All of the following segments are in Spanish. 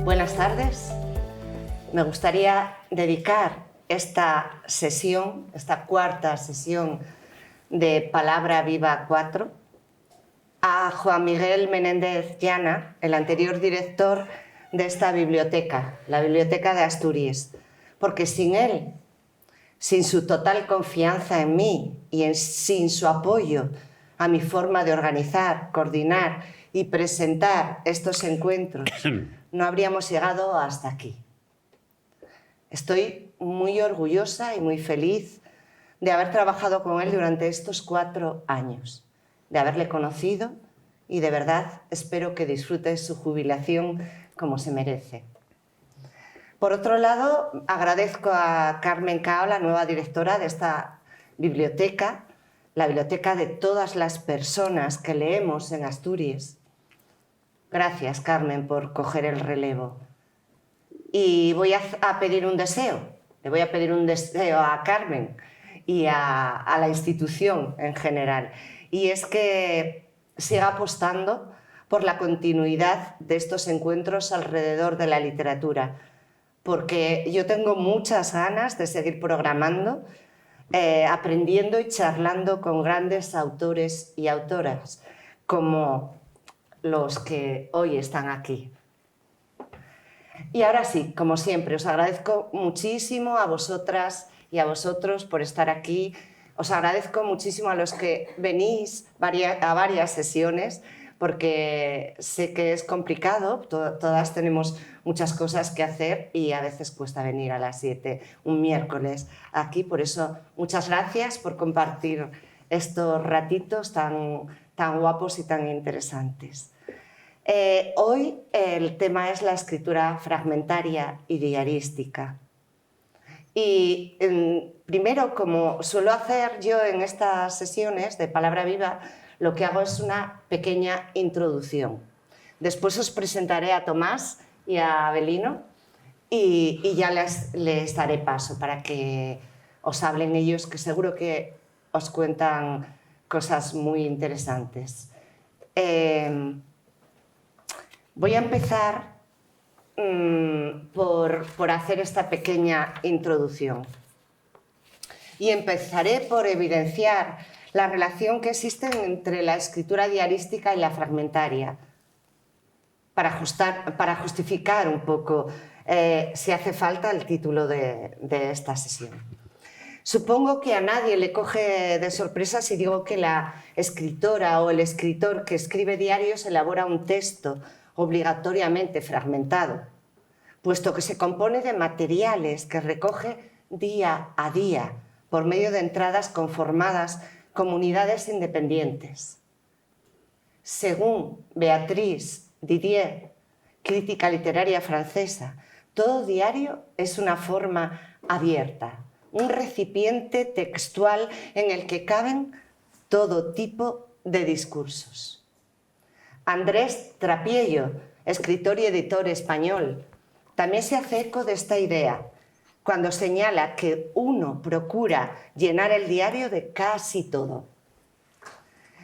Buenas tardes. Me gustaría dedicar esta sesión, esta cuarta sesión de Palabra Viva 4, a Juan Miguel Menéndez Llana, el anterior director de esta biblioteca, la Biblioteca de Asturias, porque sin él, sin su total confianza en mí y sin su apoyo a mi forma de organizar, coordinar y presentar estos encuentros, no habríamos llegado hasta aquí. Estoy muy orgullosa y muy feliz de haber trabajado con él durante estos 4 años, de haberle conocido y de verdad espero que disfrute su jubilación como se merece. Por otro lado, agradezco a Carmen Cao, la nueva directora de esta biblioteca, la biblioteca de todas las personas que leemos en Asturias. Gracias, Carmen, por coger el relevo. Y voy a pedir un deseo. Le voy a pedir un deseo a Carmen y a la institución en general. Y es que siga apostando por la continuidad de estos encuentros alrededor de la literatura, porque yo tengo muchas ganas de seguir programando, aprendiendo y charlando con grandes autores y autoras, como los que hoy están aquí. Y ahora sí, como siempre, os agradezco muchísimo a vosotras y a vosotros por estar aquí. Os agradezco muchísimo a los que venís a varias sesiones, porque sé que es complicado, todas tenemos muchas cosas que hacer y a veces cuesta venir a las 7 un miércoles aquí. Por eso, muchas gracias por compartir estos ratitos tan guapos y tan interesantes. Hoy el tema es la escritura fragmentaria y diarística. Y primero, como suelo hacer yo en estas sesiones de Palabra Viva, lo que hago es una pequeña introducción. Después os presentaré a Tomás y a Abelino y ya les daré paso para que os hablen ellos, que seguro que os cuentan cosas muy interesantes. Voy a empezar por hacer esta pequeña introducción. Y empezaré por evidenciar la relación que existe entre la escritura diarística y la fragmentaria, para justificar un poco, si hace falta, el título de esta sesión. Supongo que a nadie le coge de sorpresa si digo que la escritora o el escritor que escribe diarios elabora un texto obligatoriamente fragmentado, puesto que se compone de materiales que recoge día a día por medio de entradas conformadas como unidades independientes. Según Beatriz Didier, crítica literaria francesa, todo diario es una forma abierta, un recipiente textual en el que caben todo tipo de discursos. Andrés Trapiello, escritor y editor español, también se hace eco de esta idea cuando señala que uno procura llenar el diario de casi todo.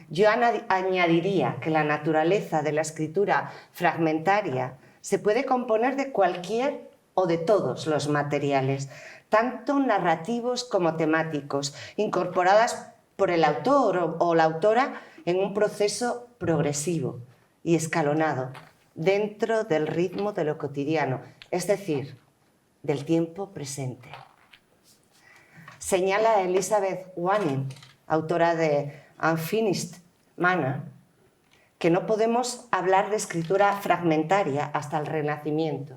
Yo añadiría que la naturaleza de la escritura fragmentaria se puede componer de cualquier o de todos los materiales, tanto narrativos como temáticos, incorporadas por el autor o la autora en un proceso progresivo y escalonado, dentro del ritmo de lo cotidiano, es decir, del tiempo presente. Señala Elizabeth Wanning, autora de Unfinished Manner, que no podemos hablar de escritura fragmentaria hasta el Renacimiento,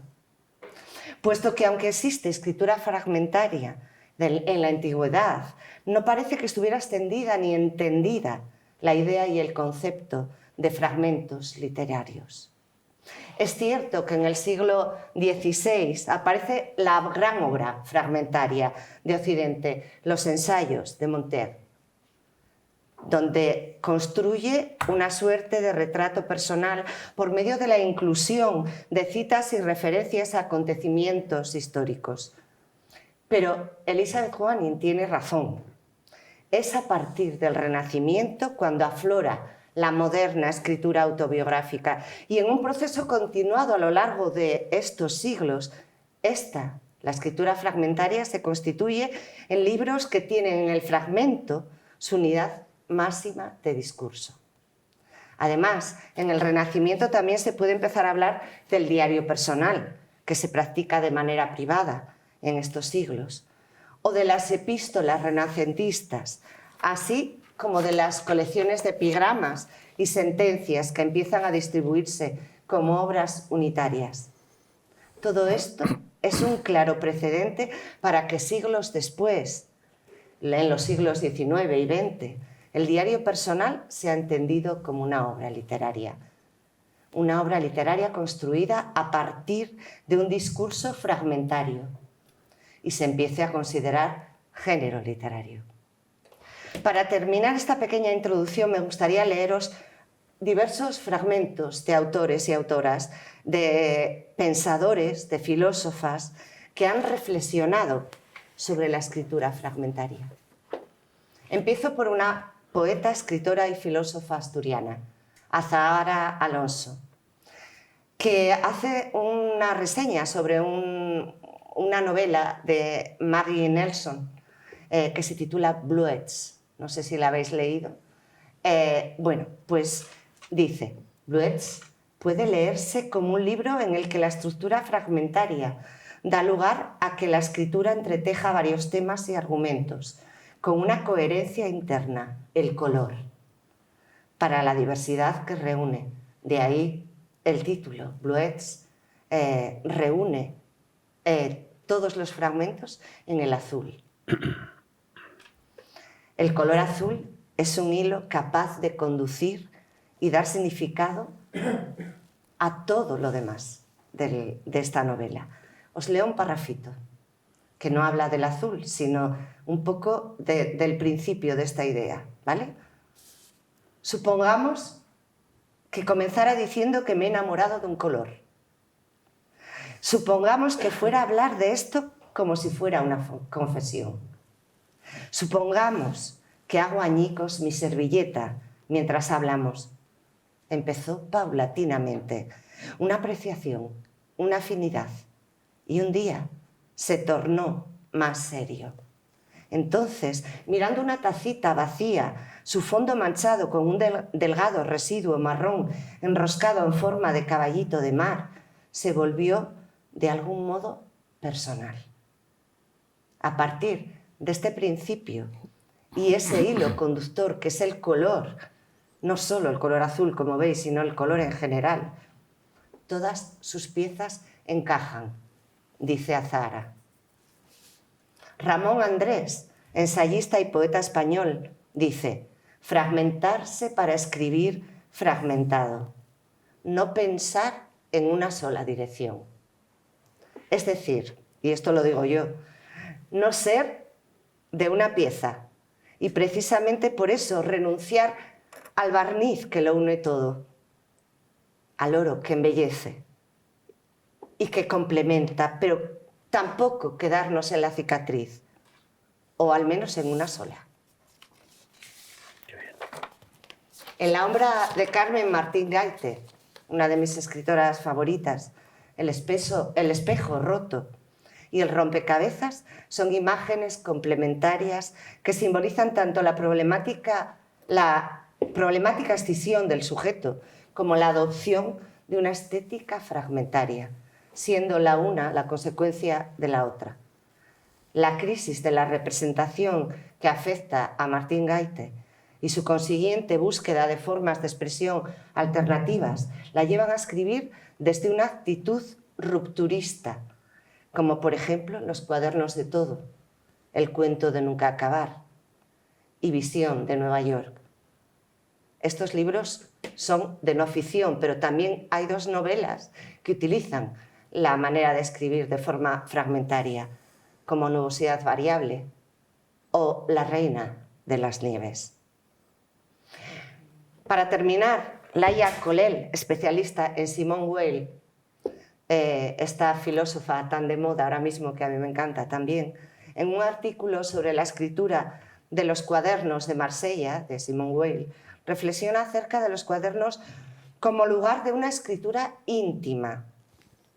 puesto que aunque existe escritura fragmentaria en la antigüedad, no parece que estuviera extendida ni entendida la idea y el concepto de fragmentos literarios. Es cierto que en el siglo XVI aparece la gran obra fragmentaria de Occidente, los ensayos de Montaigne, donde construye una suerte de retrato personal por medio de la inclusión de citas y referencias a acontecimientos históricos. Pero Elizabeth Wanning tiene razón. Es a partir del Renacimiento cuando aflora la moderna escritura autobiográfica. Y en un proceso continuado a lo largo de estos siglos, la escritura fragmentaria, se constituye en libros que tienen en el fragmento su unidad máxima de discurso. Además, en el Renacimiento también se puede empezar a hablar del diario personal, que se practica de manera privada en estos siglos, o de las epístolas renacentistas, así como de las colecciones de epigramas y sentencias que empiezan a distribuirse como obras unitarias. Todo esto es un claro precedente para que siglos después, en los siglos XIX y XX, el diario personal sea entendido como una obra literaria construida a partir de un discurso fragmentario y se empiece a considerar género literario. Para terminar esta pequeña introducción me gustaría leeros diversos fragmentos de autores y autoras, de pensadores, de filósofas que han reflexionado sobre la escritura fragmentaria. Empiezo por una poeta, escritora y filósofa asturiana, Azahara Alonso, que hace una reseña sobre una novela de Maggie Nelson que se titula Bluets. No sé si la habéis leído. Bueno, pues dice, Bluets puede leerse como un libro en el que la estructura fragmentaria da lugar a que la escritura entreteja varios temas y argumentos, con una coherencia interna, el color, para la diversidad que reúne. De ahí el título, Bluets, reúne todos los fragmentos en el azul. El color azul es un hilo capaz de conducir y dar significado a todo lo demás de esta novela. Os leo un parrafito que no habla del azul, sino un poco del principio de esta idea, ¿vale? Supongamos que comenzara diciendo que me he enamorado de un color. Supongamos que fuera a hablar de esto como si fuera una confesión. Supongamos que hago añicos mi servilleta mientras hablamos. Empezó paulatinamente, una apreciación, una afinidad, y un día se tornó más serio. Entonces, mirando una tacita vacía, su fondo manchado con un delgado residuo marrón enroscado en forma de caballito de mar, se volvió de algún modo personal. A partir de este principio y ese hilo conductor que es el color, no solo el color azul, como veis, sino el color en general, todas sus piezas encajan, dice Azahara. Ramón Andrés, ensayista y poeta español, dice: fragmentarse para escribir fragmentado, no pensar en una sola dirección. Es decir, y esto lo digo yo, no ser de una pieza y precisamente por eso renunciar al barniz que lo une todo, al oro que embellece y que complementa, pero tampoco quedarnos en la cicatriz, o al menos en una sola. En la obra de Carmen Martín Gaite, una de mis escritoras favoritas, El espejo roto y el rompecabezas son imágenes complementarias que simbolizan tanto la problemática escisión del sujeto como la adopción de una estética fragmentaria, siendo la una la consecuencia de la otra. La crisis de la representación que afecta a Martín Gaite y su consiguiente búsqueda de formas de expresión alternativas la llevan a escribir desde una actitud rupturista, como por ejemplo Los cuadernos de todo, El cuento de nunca acabar y Visión de Nueva York. Estos libros son de no ficción, pero también hay dos novelas que utilizan la manera de escribir de forma fragmentaria, como Nubosidad variable o La reina de las nieves. Para terminar, Laia Colel, especialista en Simone Weil, esta filósofa tan de moda ahora mismo que a mí me encanta también, en un artículo sobre la escritura de los cuadernos de Marsella, de Simone Weil, reflexiona acerca de los cuadernos como lugar de una escritura íntima,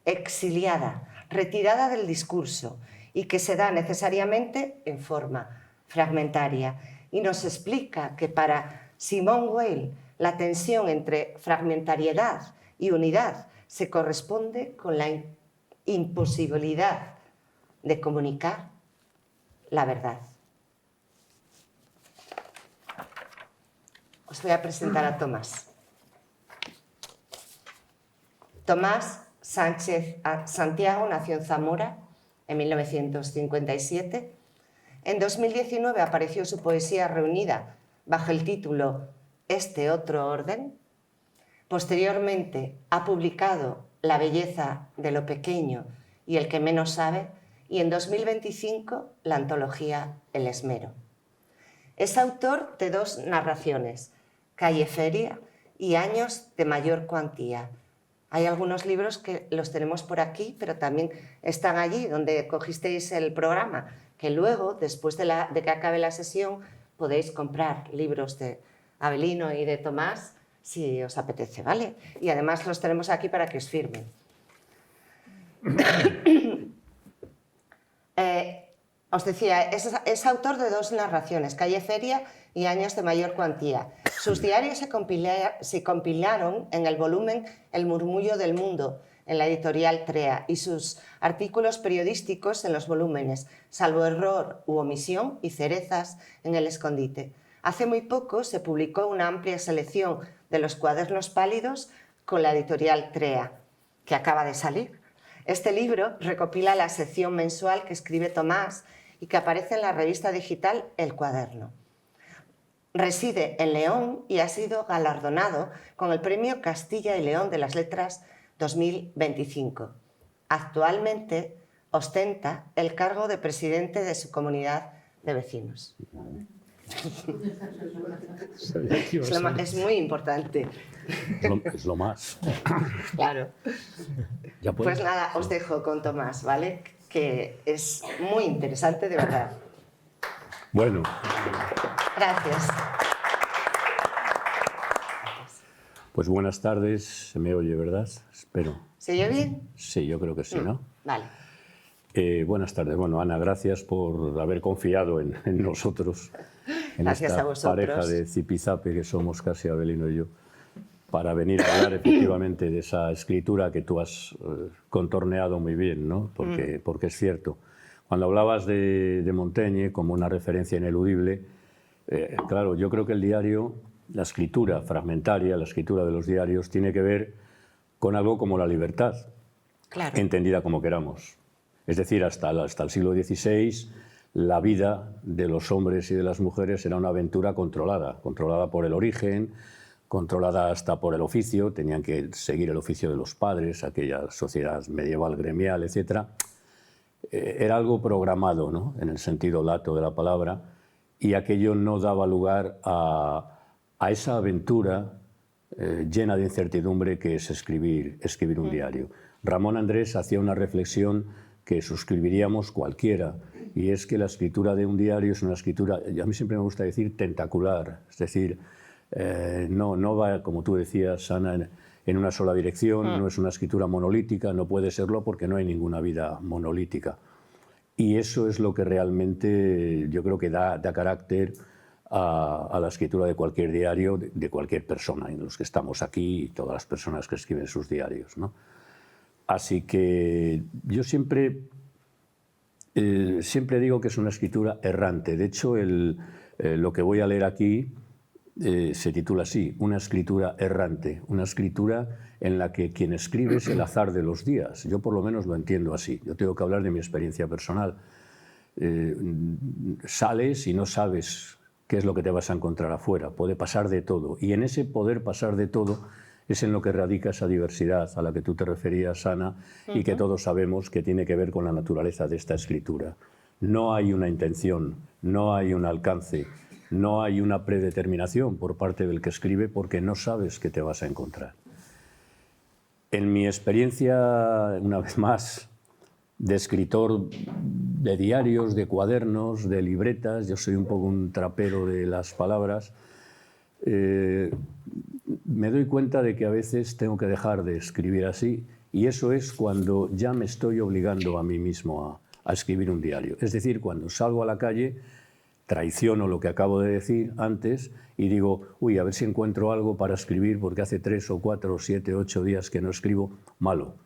exiliada, retirada del discurso y que se da necesariamente en forma fragmentaria. Y nos explica que para Simone Weil la tensión entre fragmentariedad y unidad se corresponde con la imposibilidad de comunicar la verdad. Os voy a presentar a Tomás. Tomás Sánchez Santiago nació en Zamora en 1957. En 2019 apareció su poesía reunida bajo el título Este otro orden. Posteriormente ha publicado La belleza de lo pequeño y el que menos sabe, y en 2025 la antología El esmero. Es autor de 2 narraciones, Calle Feria y Años de mayor cuantía. Hay algunos libros que los tenemos por aquí, pero también están allí donde cogisteis el programa, que luego, después de que acabe la sesión, podéis comprar libros de Avelino y de Tomás, si os apetece, ¿vale? Y además los tenemos aquí para que os firmen. Os decía, es autor de 2 narraciones, Calle Feria y Años de mayor cuantía. Sus diarios se compilaron en el volumen El murmullo del mundo, en la editorial TREA, y sus artículos periodísticos en los volúmenes Salvo error u omisión y Cerezas en el escondite. Hace muy poco se publicó una amplia selección de los cuadernos pálidos con la editorial TREA, que acaba de salir. Este libro recopila la sección mensual que escribe Tomás y que aparece en la revista digital El Cuaderno. Reside en León y ha sido galardonado con el Premio Castilla y León de las Letras 2025. Actualmente ostenta el cargo de presidente de su comunidad de vecinos. Es muy importante. Es lo más. Claro. Pues nada, os dejo con Tomás, ¿vale? Que es muy interesante, de verdad. Bueno. Gracias. Pues buenas tardes. Se me oye, ¿verdad? Espero. ¿Se oye bien? Sí, yo creo que sí, ¿no? Vale. Buenas tardes. Bueno, Ana, gracias por haber confiado en nosotros. En gracias esta a vosotros. Pareja de zipizape que somos casi Avelino y yo, para venir a hablar efectivamente de esa escritura que tú has contorneado muy bien, ¿no? Porque es cierto. Cuando hablabas de Montaigne como una referencia ineludible, claro, yo creo que el diario, la escritura fragmentaria, la escritura de los diarios, tiene que ver con algo como la libertad, claro, entendida como queramos. Es decir, hasta el siglo XVI, la vida de los hombres y de las mujeres era una aventura controlada por el origen, controlada hasta por el oficio, tenían que seguir el oficio de los padres, aquella sociedad medieval gremial, etc. Era algo programado, ¿no? En el sentido lato de la palabra, y aquello no daba lugar a esa aventura llena de incertidumbre que es escribir un diario. Ramón Andrés hacía una reflexión que suscribiríamos cualquiera, y es que la escritura de un diario es una escritura, a mí siempre me gusta decir, tentacular, es decir, no va, como tú decías, Ana, en una sola dirección, no es una escritura monolítica, no puede serlo porque no hay ninguna vida monolítica. Y eso es lo que realmente yo creo que da carácter a la escritura de cualquier diario, de cualquier persona, en los que estamos aquí y todas las personas que escriben sus diarios, ¿no? Así que yo siempre digo que es una escritura errante. De hecho, lo que voy a leer aquí se titula así, una escritura errante, una escritura en la que quien escribe es el azar de los días. Yo por lo menos lo entiendo así. Yo tengo que hablar de mi experiencia personal. Sales y no sabes qué es lo que te vas a encontrar afuera. Puede pasar de todo. Y en ese poder pasar de todo es en lo que radica esa diversidad a la que tú te referías, Ana, y que todos sabemos que tiene que ver con la naturaleza de esta escritura. No hay una intención, no hay un alcance, no hay una predeterminación por parte del que escribe porque no sabes qué te vas a encontrar. En mi experiencia, una vez más, de escritor de diarios, de cuadernos, de libretas, yo soy un poco un trapero de las palabras, me doy cuenta de que a veces tengo que dejar de escribir así, y eso es cuando ya me estoy obligando a mí mismo a escribir un diario. Es decir, cuando salgo a la calle, traiciono lo que acabo de decir antes y digo, uy, a ver si encuentro algo para escribir porque hace 3 o 4 o 7, 8 días que no escribo, malo.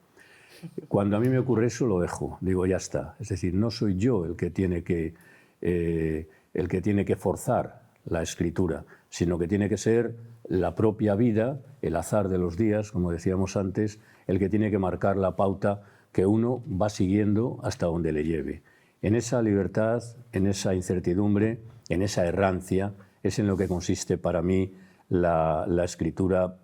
Cuando a mí me ocurre eso, lo dejo, digo, ya está. Es decir, no soy yo el que tiene que forzar la escritura, sino que tiene que ser la propia vida, el azar de los días, como decíamos antes, el que tiene que marcar la pauta que uno va siguiendo hasta donde le lleve. En esa libertad, en esa incertidumbre, en esa errancia, es en lo que consiste para mí la escritura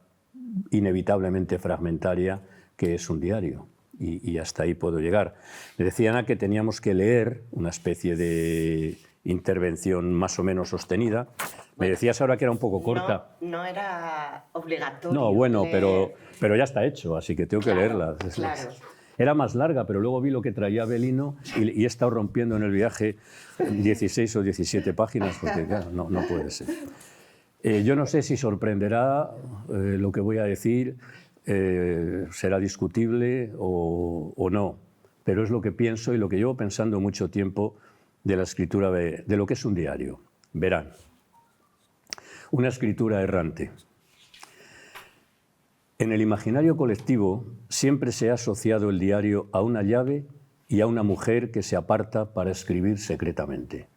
inevitablemente fragmentaria que es un diario. Y hasta ahí puedo llegar. Me decía Ana que teníamos que leer una especie de intervención más o menos sostenida. Me decías ahora que era un poco corta. No era obligatorio. No, bueno, pero ya está hecho, así que tengo que leerla. Claro. Era más larga, pero luego vi lo que traía Avelino y he estado rompiendo en el viaje 16 o 17 páginas, porque claro, no puede ser. Yo no sé si sorprenderá lo que voy a decir, será discutible o no, pero es lo que pienso y lo que llevo pensando mucho tiempo de la escritura de lo que es un diario. Verán, una escritura errante. En el imaginario colectivo siempre se ha asociado el diario a una llave y a una mujer que se aparta para escribir secretamente.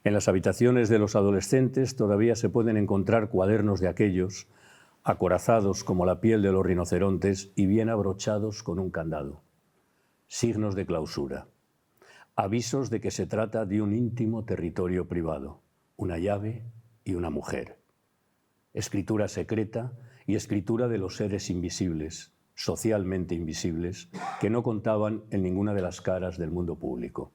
En las habitaciones de los adolescentes todavía se pueden encontrar cuadernos de aquellos, acorazados como la piel de los rinocerontes y bien abrochados con un candado. Signos de clausura. Avisos de que se trata de un íntimo territorio privado, una llave y una mujer. Escritura secreta y escritura de los seres invisibles, socialmente invisibles, que no contaban en ninguna de las caras del mundo público.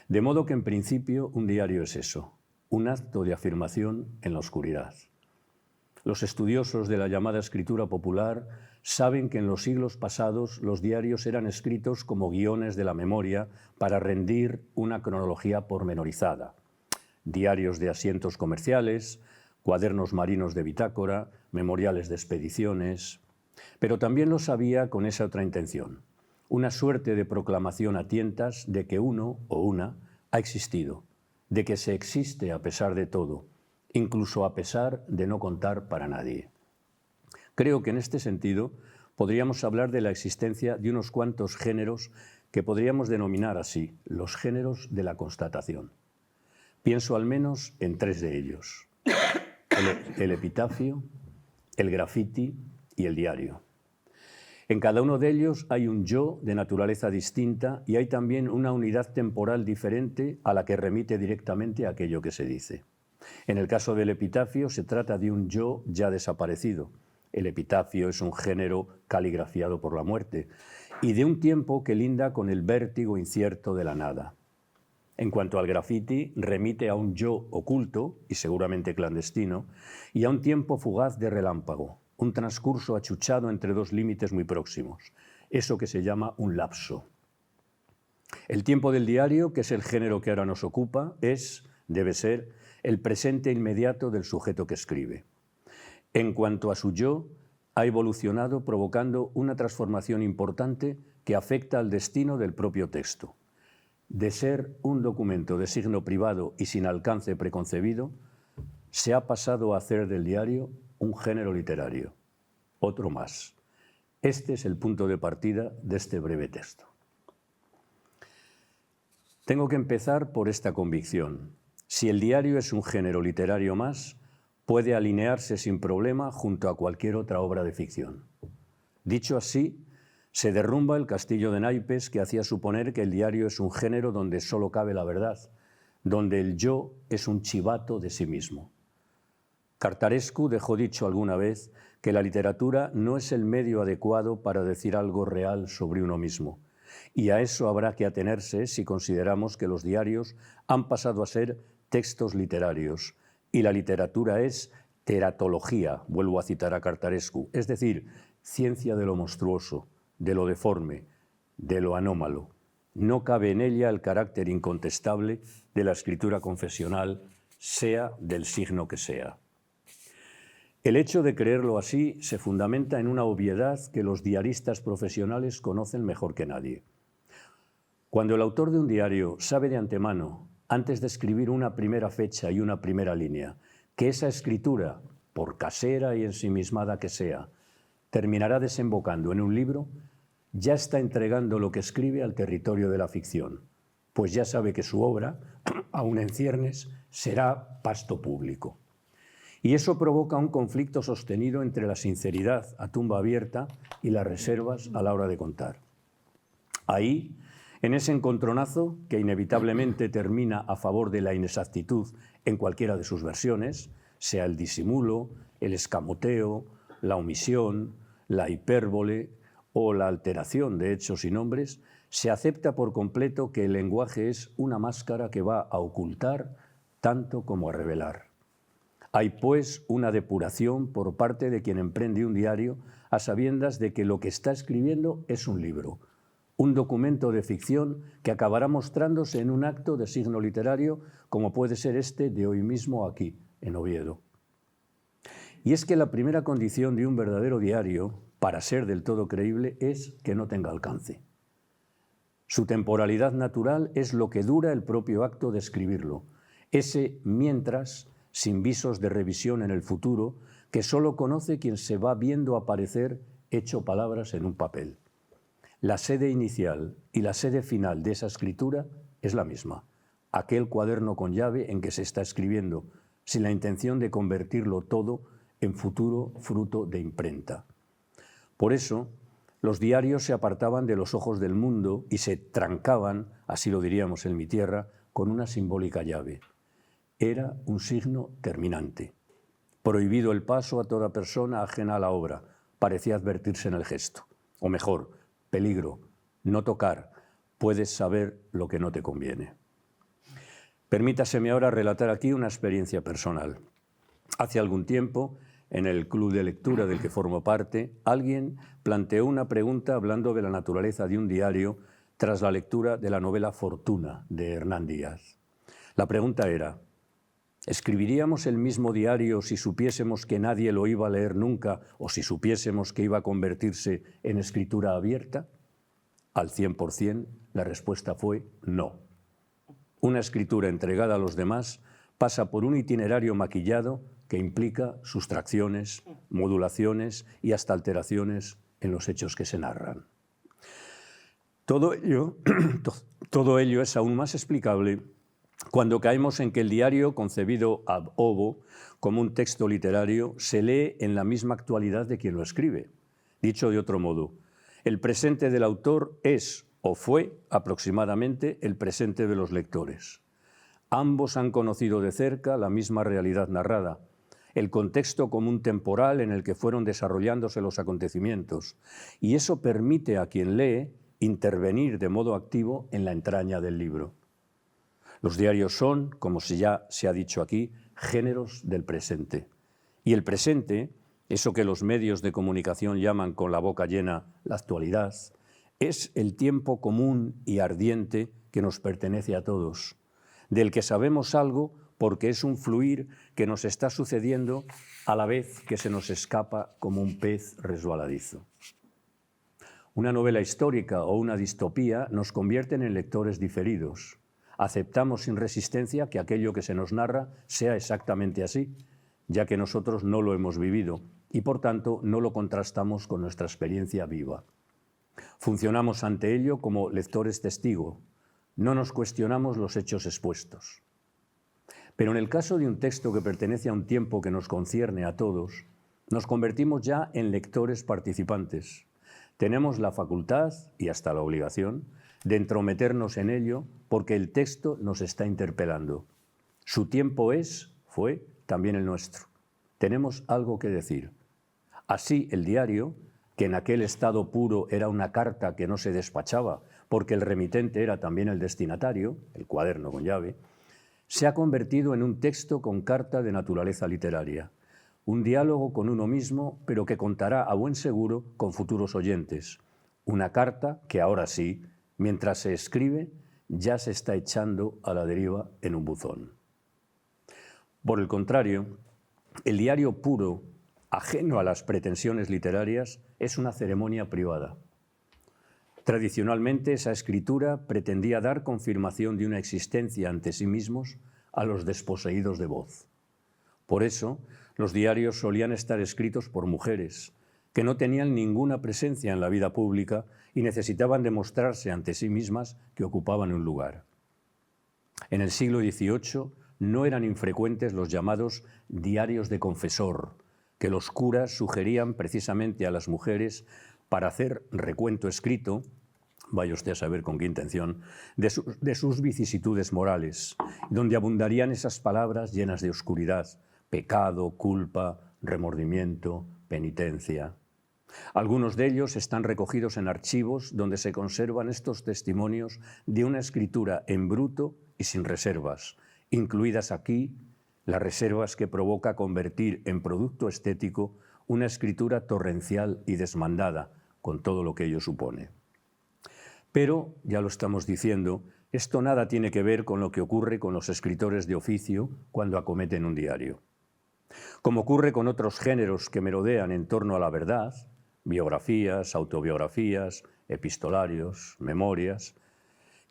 De modo que en principio un diario es eso, un acto de afirmación en la oscuridad. Los estudiosos de la llamada escritura popular saben que en los siglos pasados los diarios eran escritos como guiones de la memoria para rendir una cronología pormenorizada. Diarios de asientos comerciales, cuadernos marinos de bitácora, memoriales de expediciones. Pero también lo sabía con esa otra intención, una suerte de proclamación a tientas de que uno o una ha existido, de que se existe a pesar de todo, incluso a pesar de no contar para nadie. Creo que en este sentido podríamos hablar de la existencia de unos cuantos géneros que podríamos denominar así, los géneros de la constatación. Pienso al menos en 3 de ellos, el epitafio, el grafiti y el diario. En cada uno de ellos hay un yo de naturaleza distinta y hay también una unidad temporal diferente a la que remite directamente a aquello que se dice. En el caso del epitafio se trata de un yo ya desaparecido. El epitafio es un género caligrafiado por la muerte y de un tiempo que linda con el vértigo incierto de la nada. En cuanto al grafiti, remite a un yo oculto y seguramente clandestino y a un tiempo fugaz de relámpago, un transcurso achuchado entre 2 límites muy próximos, eso que se llama un lapso. El tiempo del diario, que es el género que ahora nos ocupa, debe ser, el presente inmediato del sujeto que escribe. En cuanto a su yo, ha evolucionado provocando una transformación importante que afecta al destino del propio texto. De ser un documento de signo privado y sin alcance preconcebido, se ha pasado a hacer del diario un género literario. Otro más. Este es el punto de partida de este breve texto. Tengo que empezar por esta convicción. Si el diario es un género literario más, puede alinearse sin problema junto a cualquier otra obra de ficción. Dicho así, se derrumba el castillo de naipes que hacía suponer que el diario es un género donde solo cabe la verdad, donde el yo es un chivato de sí mismo. Cartarescu dejó dicho alguna vez que la literatura no es el medio adecuado para decir algo real sobre uno mismo, y a eso habrá que atenerse si consideramos que los diarios han pasado a ser textos literarios, y la literatura es teratología, vuelvo a citar a Cartarescu, es decir, ciencia de lo monstruoso, de lo deforme, de lo anómalo. No cabe en ella el carácter incontestable de la escritura confesional, sea del signo que sea. El hecho de creerlo así se fundamenta en una obviedad que los diaristas profesionales conocen mejor que nadie. Cuando el autor de un diario sabe de antemano, antes de escribir una primera fecha y una primera línea, que esa escritura, por casera y ensimismada que sea, terminará desembocando en un libro, ya está entregando lo que escribe al territorio de la ficción, pues ya sabe que su obra, aun en ciernes, será pasto público. Y eso provoca un conflicto sostenido entre la sinceridad a tumba abierta y las reservas a la hora de contar. Ahí, en ese encontronazo, que inevitablemente termina a favor de la inexactitud en cualquiera de sus versiones, sea el disimulo, el escamoteo, la omisión, la hipérbole o la alteración de hechos y nombres, se acepta por completo que el lenguaje es una máscara que va a ocultar tanto como a revelar. Hay, pues, una depuración por parte de quien emprende un diario a sabiendas de que lo que está escribiendo es un libro, un documento de ficción que acabará mostrándose en un acto de signo literario como puede ser este de hoy mismo aquí, en Oviedo. Y es que la primera condición de un verdadero diario, para ser del todo creíble, es que no tenga alcance. Su temporalidad natural es lo que dura el propio acto de escribirlo, ese mientras, sin visos de revisión en el futuro, que solo conoce quien se va viendo aparecer hecho palabras en un papel. La sede inicial y la sede final de esa escritura es la misma, aquel cuaderno con llave en que se está escribiendo, sin la intención de convertirlo todo en futuro fruto de imprenta. Por eso, los diarios se apartaban de los ojos del mundo y se trancaban, así lo diríamos en mi tierra, con una simbólica llave. Era un signo terminante. Prohibido el paso a toda persona ajena a la obra, parecía advertirse en el gesto. O mejor, peligro, no tocar, puedes saber lo que no te conviene. Permítaseme ahora relatar aquí una experiencia personal. Hace algún tiempo, en el club de lectura del que formo parte, alguien planteó una pregunta hablando de la naturaleza de un diario tras la lectura de la novela Fortuna de Hernán Díaz. La pregunta era: ¿escribiríamos el mismo diario si supiésemos que nadie lo iba a leer nunca o si supiésemos que iba a convertirse en escritura abierta? Al 100%, la respuesta fue no. Una escritura entregada a los demás pasa por un itinerario maquillado que implica sustracciones, modulaciones y hasta alteraciones en los hechos que se narran. Todo ello es aún más explicable cuando caemos en que el diario, concebido ab ovo como un texto literario, se lee en la misma actualidad de quien lo escribe. Dicho de otro modo, el presente del autor es o fue aproximadamente el presente de los lectores. Ambos han conocido de cerca la misma realidad narrada, el contexto común temporal en el que fueron desarrollándose los acontecimientos, y eso permite a quien lee intervenir de modo activo en la entraña del libro. Los diarios son, como ya se ha dicho aquí, géneros del presente. Y el presente, eso que los medios de comunicación llaman con la boca llena la actualidad, es el tiempo común y ardiente que nos pertenece a todos, del que sabemos algo porque es un fluir que nos está sucediendo a la vez que se nos escapa como un pez resbaladizo. Una novela histórica o una distopía nos convierten en lectores diferidos. Aceptamos sin resistencia que aquello que se nos narra sea exactamente así, ya que nosotros no lo hemos vivido y, por tanto, no lo contrastamos con nuestra experiencia viva. Funcionamos ante ello como lectores testigo, no nos cuestionamos los hechos expuestos. Pero en el caso de un texto que pertenece a un tiempo que nos concierne a todos, nos convertimos ya en lectores participantes. Tenemos la facultad, y hasta la obligación, de entrometernos en ello porque el texto nos está interpelando. Su tiempo fue también el nuestro. Tenemos algo que decir. Así el diario, que en aquel estado puro era una carta que no se despachaba porque el remitente era también el destinatario, el cuaderno con llave, se ha convertido en un texto con carta de naturaleza literaria, un diálogo con uno mismo, pero que contará a buen seguro con futuros oyentes. Una carta que ahora sí, mientras se escribe, ya se está echando a la deriva en un buzón. Por el contrario, el diario puro, ajeno a las pretensiones literarias, es una ceremonia privada. Tradicionalmente, esa escritura pretendía dar confirmación de una existencia ante sí mismos a los desposeídos de voz. Por eso, los diarios solían estar escritos por mujeres, que no tenían ninguna presencia en la vida pública y necesitaban demostrarse ante sí mismas que ocupaban un lugar. En el siglo XVIII no eran infrecuentes los llamados diarios de confesor, que los curas sugerían precisamente a las mujeres para hacer recuento escrito, vaya usted a saber con qué intención, de sus vicisitudes morales, donde abundarían esas palabras llenas de oscuridad: pecado, culpa, remordimiento, penitencia. Algunos de ellos están recogidos en archivos donde se conservan estos testimonios de una escritura en bruto y sin reservas, incluidas aquí las reservas que provoca convertir en producto estético una escritura torrencial y desmandada, con todo lo que ello supone. Pero, ya lo estamos diciendo, esto nada tiene que ver con lo que ocurre con los escritores de oficio cuando acometen un diario. Como ocurre con otros géneros que merodean en torno a la verdad, biografías, autobiografías, epistolarios, memorias,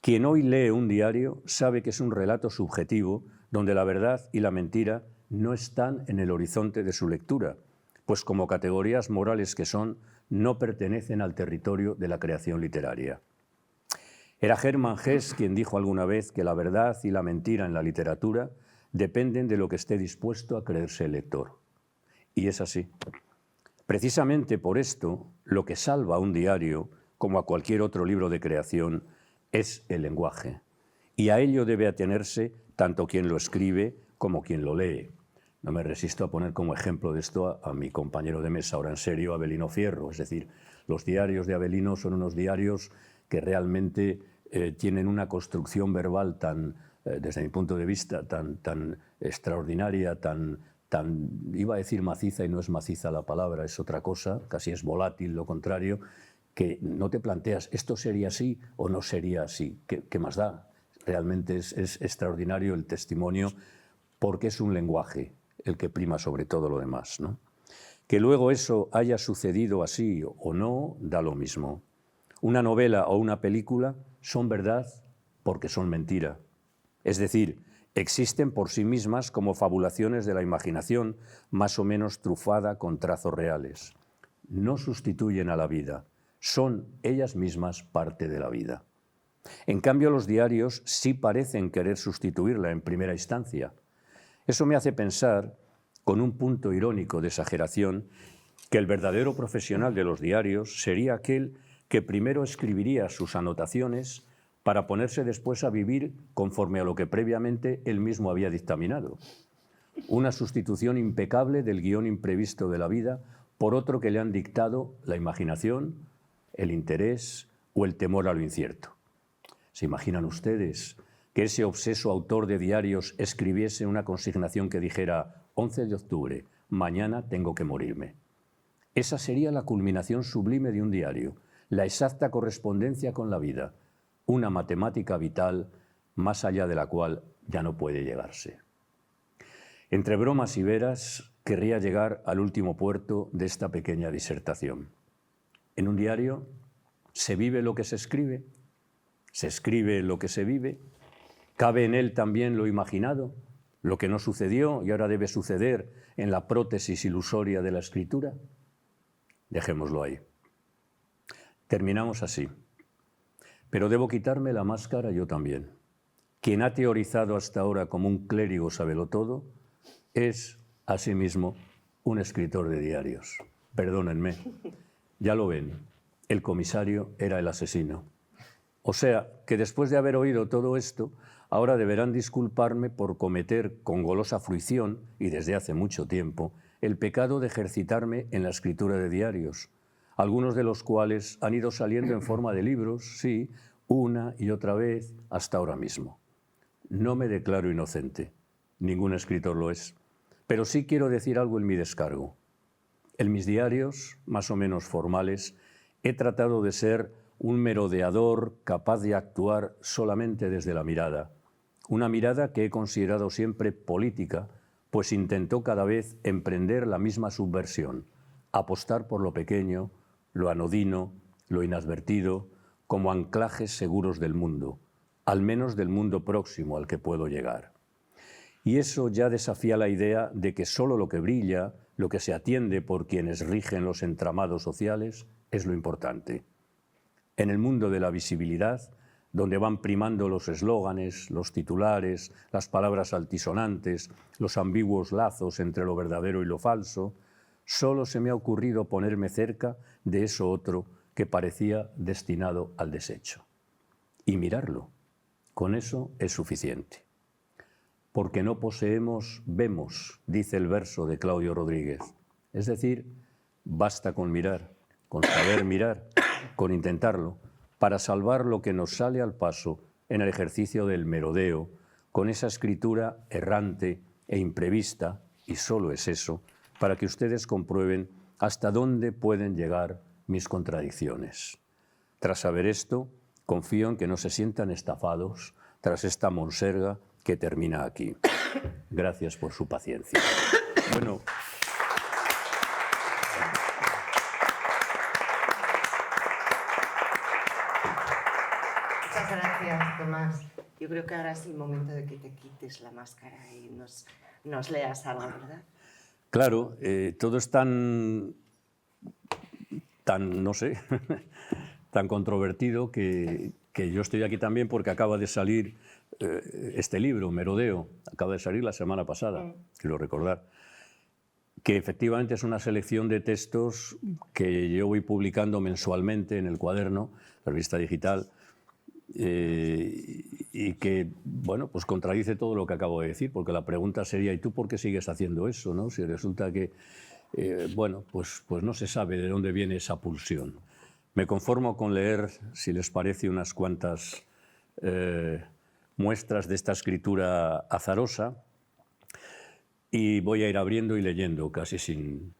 quien hoy lee un diario sabe que es un relato subjetivo donde la verdad y la mentira no están en el horizonte de su lectura, pues como categorías morales que son, no pertenecen al territorio de la creación literaria. Era Hermann Hesse quien dijo alguna vez que la verdad y la mentira en la literatura dependen de lo que esté dispuesto a creerse el lector. Y es así. Precisamente por esto, lo que salva a un diario, como a cualquier otro libro de creación, es el lenguaje. Y a ello debe atenerse tanto quien lo escribe como quien lo lee. No me resisto a poner como ejemplo de esto a mi compañero de mesa, ahora en serio, Avelino Fierro. Es decir, los diarios de Avelino son unos diarios que realmente tienen una construcción verbal tan, desde mi punto de vista, tan extraordinaria, iba a decir maciza y no es maciza la palabra, es otra cosa, casi es volátil, lo contrario, que no te planteas, ¿esto sería así o no sería así? ¿Qué más da? Realmente es extraordinario el testimonio porque es un lenguaje el que prima sobre todo lo demás, ¿no? Que luego eso haya sucedido así o no, da lo mismo. Una novela o una película son verdad porque son mentira. Es decir, existen por sí mismas como fabulaciones de la imaginación, más o menos trufada con trazos reales. No sustituyen a la vida, son ellas mismas parte de la vida. En cambio, los diarios sí parecen querer sustituirla en primera instancia. Eso me hace pensar, con un punto irónico de exageración, que el verdadero profesional de los diarios sería aquel que primero escribiría sus anotaciones para ponerse después a vivir conforme a lo que previamente él mismo había dictaminado. Una sustitución impecable del guión imprevisto de la vida por otro que le han dictado la imaginación, el interés o el temor a lo incierto. ¿Se imaginan ustedes que ese obseso autor de diarios escribiese una consignación que dijera 11 de octubre, mañana tengo que morirme? Esa sería la culminación sublime de un diario, la exacta correspondencia con la vida, una matemática vital más allá de la cual ya no puede llegarse. Entre bromas y veras, querría llegar al último puerto de esta pequeña disertación. En un diario se vive lo que se escribe lo que se vive, cabe en él también lo imaginado, lo que no sucedió y ahora debe suceder en la prótesis ilusoria de la escritura. Dejémoslo ahí. Terminamos así. Pero debo quitarme la máscara yo también. Quien ha teorizado hasta ahora como un clérigo sabelotodo es, asimismo, un escritor de diarios. Perdónenme. Ya lo ven, el comisario era el asesino. O sea, que después de haber oído todo esto, ahora deberán disculparme por cometer con golosa fruición, y desde hace mucho tiempo, el pecado de ejercitarme en la escritura de diarios, algunos de los cuales han ido saliendo en forma de libros, sí, una y otra vez, hasta ahora mismo. No me declaro inocente, ningún escritor lo es, pero sí quiero decir algo en mi descargo. En mis diarios, más o menos formales, he tratado de ser un merodeador capaz de actuar solamente desde la mirada, una mirada que he considerado siempre política, pues intentó cada vez emprender la misma subversión, apostar por lo pequeño, lo anodino, lo inadvertido, como anclajes seguros del mundo, al menos del mundo próximo al que puedo llegar. Y eso ya desafía la idea de que solo lo que brilla, lo que se atiende por quienes rigen los entramados sociales, es lo importante. En el mundo de la visibilidad, donde van primando los eslóganes, los titulares, las palabras altisonantes, los ambiguos lazos entre lo verdadero y lo falso, solo se me ha ocurrido ponerme cerca de eso otro que parecía destinado al desecho. Y mirarlo. Con eso es suficiente. Porque no poseemos, vemos, dice el verso de Claudio Rodríguez. Es decir, basta con mirar, con saber mirar, con intentarlo, para salvar lo que nos sale al paso en el ejercicio del merodeo, con esa escritura errante e imprevista, y solo es eso, para que ustedes comprueben hasta dónde pueden llegar mis contradicciones. Tras saber esto, confío en que no se sientan estafados tras esta monserga que termina aquí. Gracias por su paciencia. Bueno, muchas gracias, Tomás. Yo creo que ahora es el momento de que te quites la máscara y nos leas algo, ¿verdad? claro, todo es tan, no sé, tan controvertido que yo estoy aquí también porque acaba de salir este libro, Merodeo, acaba de salir la semana pasada, quiero recordar, que efectivamente es una selección de textos que yo voy publicando mensualmente en el cuaderno, la revista digital, y que, bueno, pues contradice todo lo que acabo de decir, porque la pregunta sería, ¿y tú por qué sigues haciendo eso, no? Si resulta que, bueno, pues no se sabe de dónde viene esa pulsión. Me conformo con leer, si les parece, unas cuantas muestras de esta escritura azarosa y voy a ir abriendo y leyendo casi sin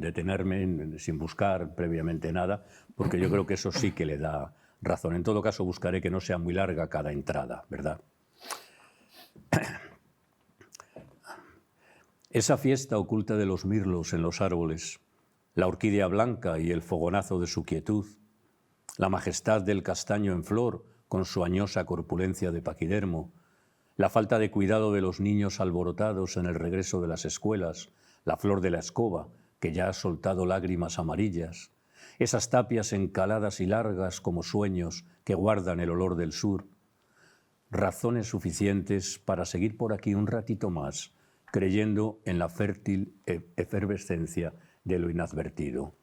detenerme, sin buscar previamente nada, porque yo creo que eso sí que le da razón. En todo caso, buscaré que no sea muy larga cada entrada, ¿verdad? Esa fiesta oculta de los mirlos en los árboles, la orquídea blanca y el fogonazo de su quietud, la majestad del castaño en flor con su añosa corpulencia de paquidermo, la falta de cuidado de los niños alborotados en el regreso de las escuelas, la flor de la escoba, que ya ha soltado lágrimas amarillas, esas tapias encaladas y largas como sueños que guardan el olor del sur, razones suficientes para seguir por aquí un ratito más, creyendo en la fértil efervescencia de lo inadvertido.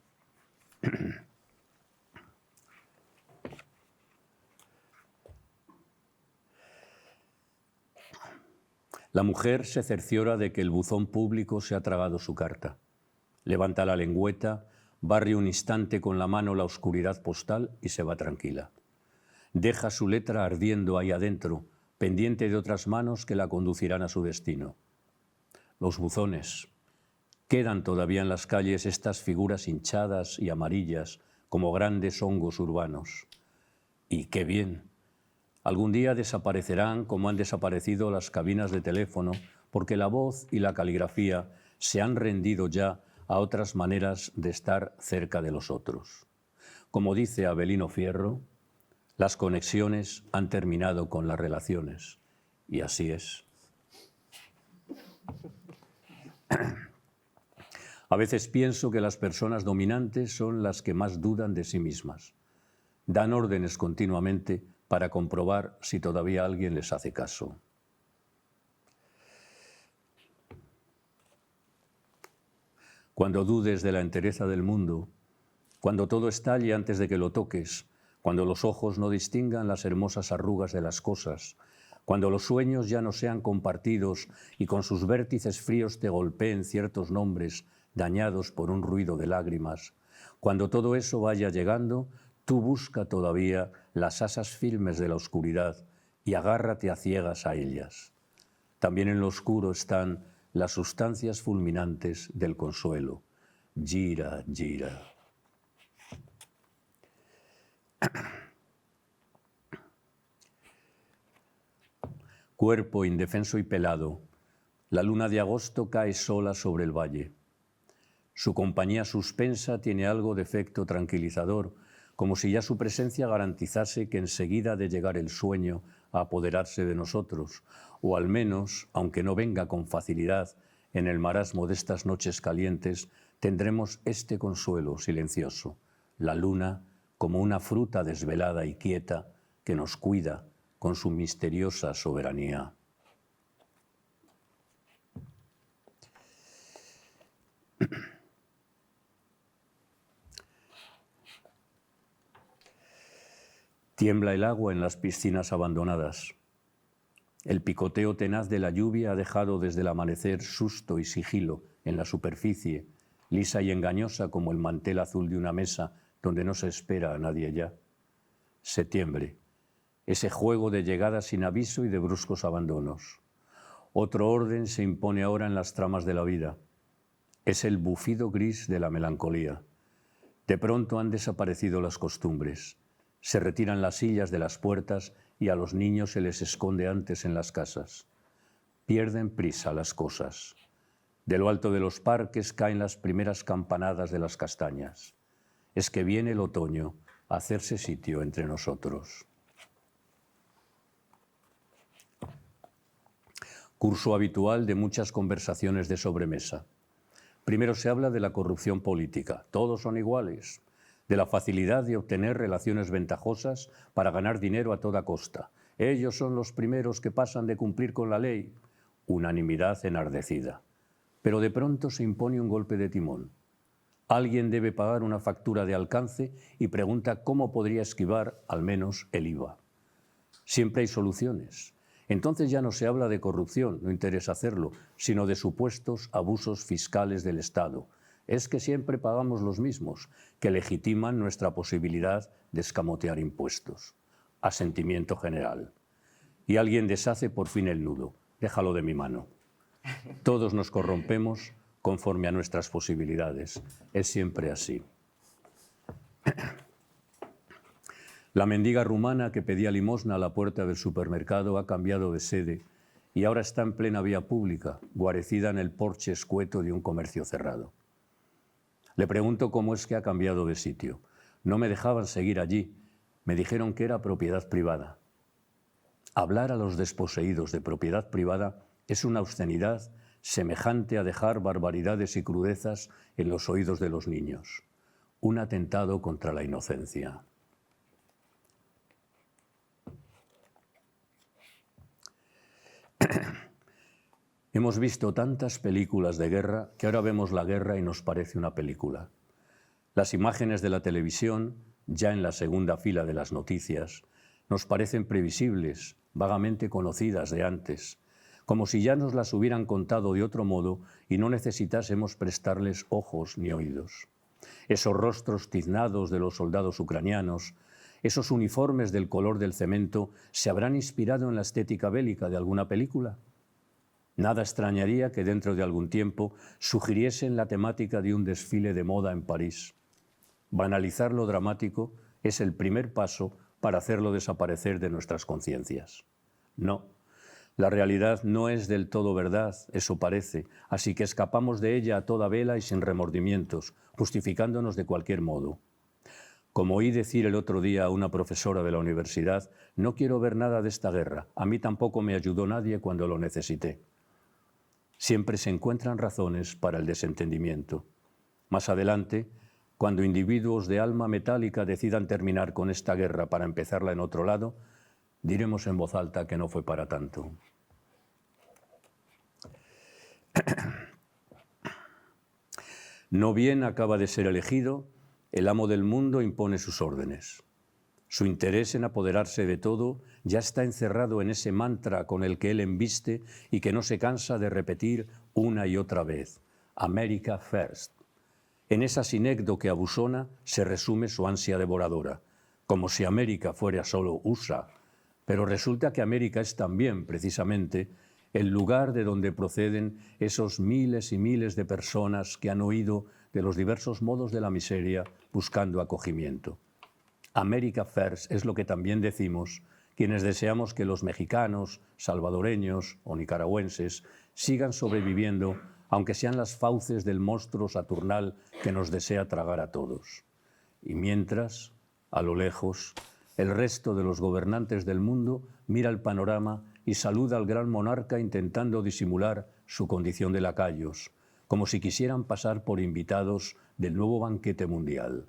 La mujer se cerciora de que el buzón público se ha tragado su carta. Levanta la lengüeta, barre un instante con la mano la oscuridad postal y se va tranquila. Deja su letra ardiendo ahí adentro, pendiente de otras manos que la conducirán a su destino. Los buzones. Quedan todavía en las calles estas figuras hinchadas y amarillas como grandes hongos urbanos. Y qué bien. Algún día desaparecerán como han desaparecido las cabinas de teléfono, porque la voz y la caligrafía se han rendido ya a otras maneras de estar cerca de los otros. Como dice Avelino Fierro, las conexiones han terminado con las relaciones. Y así es. A veces pienso que las personas dominantes son las que más dudan de sí mismas. Dan órdenes continuamente para comprobar si todavía alguien les hace caso. Cuando dudes de la entereza del mundo, cuando todo estalle antes de que lo toques, cuando los ojos no distingan las hermosas arrugas de las cosas, cuando los sueños ya no sean compartidos y con sus vértices fríos te golpeen ciertos nombres dañados por un ruido de lágrimas, cuando todo eso vaya llegando, tú busca todavía las asas firmes de la oscuridad y agárrate a ciegas a ellas. También en lo oscuro están las sustancias fulminantes del consuelo. Gira, gira. Cuerpo indefenso y pelado, La luna de agosto cae sola sobre el valle. Su compañía suspensa tiene algo de efecto tranquilizador, como si ya su presencia garantizase que enseguida ha de llegar el sueño a apoderarse de nosotros, o al menos, aunque no venga con facilidad, en el marasmo de estas noches calientes, tendremos este consuelo silencioso, la luna como una fruta desvelada y quieta que nos cuida con su misteriosa soberanía. Tiembla el agua en las piscinas abandonadas. El picoteo tenaz de la lluvia ha dejado desde el amanecer susto y sigilo en la superficie, lisa y engañosa como el mantel azul de una mesa donde no se espera a nadie ya. Septiembre, ese juego de llegadas sin aviso y de bruscos abandonos. Otro orden se impone ahora en las tramas de la vida. Es el bufido gris de la melancolía. De pronto han desaparecido las costumbres. Se retiran las sillas de las puertas y a los niños se les esconde antes en las casas. Pierden prisa las cosas. De lo alto de los parques caen las primeras campanadas de las castañas. Es que viene el otoño a hacerse sitio entre nosotros. Curso habitual de muchas conversaciones de sobremesa. Primero se habla de la corrupción política. Todos son iguales. De la facilidad de obtener relaciones ventajosas para ganar dinero a toda costa. Ellos son los primeros que pasan de cumplir con la ley. Unanimidad enardecida. Pero de pronto se impone un golpe de timón. Alguien debe pagar una factura de alcance y pregunta cómo podría esquivar, al menos, el IVA. Siempre hay soluciones. Entonces ya no se habla de corrupción, no interesa hacerlo, sino de supuestos abusos fiscales del Estado. Es que siempre pagamos los mismos, que legitiman nuestra posibilidad de escamotear impuestos. Asentimiento general. Y alguien deshace por fin el nudo. Déjalo de mi mano. Todos nos corrompemos conforme a nuestras posibilidades. Es siempre así. La mendiga rumana que pedía limosna a la puerta del supermercado ha cambiado de sede y ahora está en plena vía pública, guarecida en el porche escueto de un comercio cerrado. Le pregunto cómo es que ha cambiado de sitio. No me dejaban seguir allí. Me dijeron que era propiedad privada. Hablar a los desposeídos de propiedad privada es una obscenidad semejante a dejar barbaridades y crudezas en los oídos de los niños. Un atentado contra la inocencia. Hemos visto tantas películas de guerra que ahora vemos la guerra y nos parece una película. Las imágenes de la televisión, ya en la segunda fila de las noticias, nos parecen previsibles, vagamente conocidas de antes, como si ya nos las hubieran contado de otro modo y no necesitásemos prestarles ojos ni oídos. Esos rostros tiznados de los soldados ucranianos, esos uniformes del color del cemento, ¿se habrán inspirado en la estética bélica de alguna película? Nada extrañaría que dentro de algún tiempo sugiriesen la temática de un desfile de moda en París. Banalizar lo dramático es el primer paso para hacerlo desaparecer de nuestras conciencias. No, la realidad no es del todo verdad, eso parece, así que escapamos de ella a toda vela y sin remordimientos, justificándonos de cualquier modo. Como oí decir el otro día a una profesora de la universidad, no quiero ver nada de esta guerra, a mí tampoco me ayudó nadie cuando lo necesité. Siempre se encuentran razones para el desentendimiento. Más adelante, cuando individuos de alma metálica decidan terminar con esta guerra para empezarla en otro lado, diremos en voz alta que no fue para tanto. No bien acaba de ser elegido, el amo del mundo impone sus órdenes. Su interés en apoderarse de todo ya está encerrado en ese mantra con el que él embiste y que no se cansa de repetir una y otra vez: America First. En esa sinécdoque abusona se resume su ansia devoradora, como si América fuera solo USA, pero resulta que América es también, precisamente, el lugar de donde proceden esos miles y miles de personas que han huido de los diversos modos de la miseria buscando acogimiento. America First es lo que también decimos quienes deseamos que los mexicanos, salvadoreños o nicaragüenses sigan sobreviviendo, aunque sean las fauces del monstruo saturnal que nos desea tragar a todos. Y mientras, a lo lejos, el resto de los gobernantes del mundo mira el panorama y saluda al gran monarca intentando disimular su condición de lacayos, como si quisieran pasar por invitados del nuevo banquete mundial.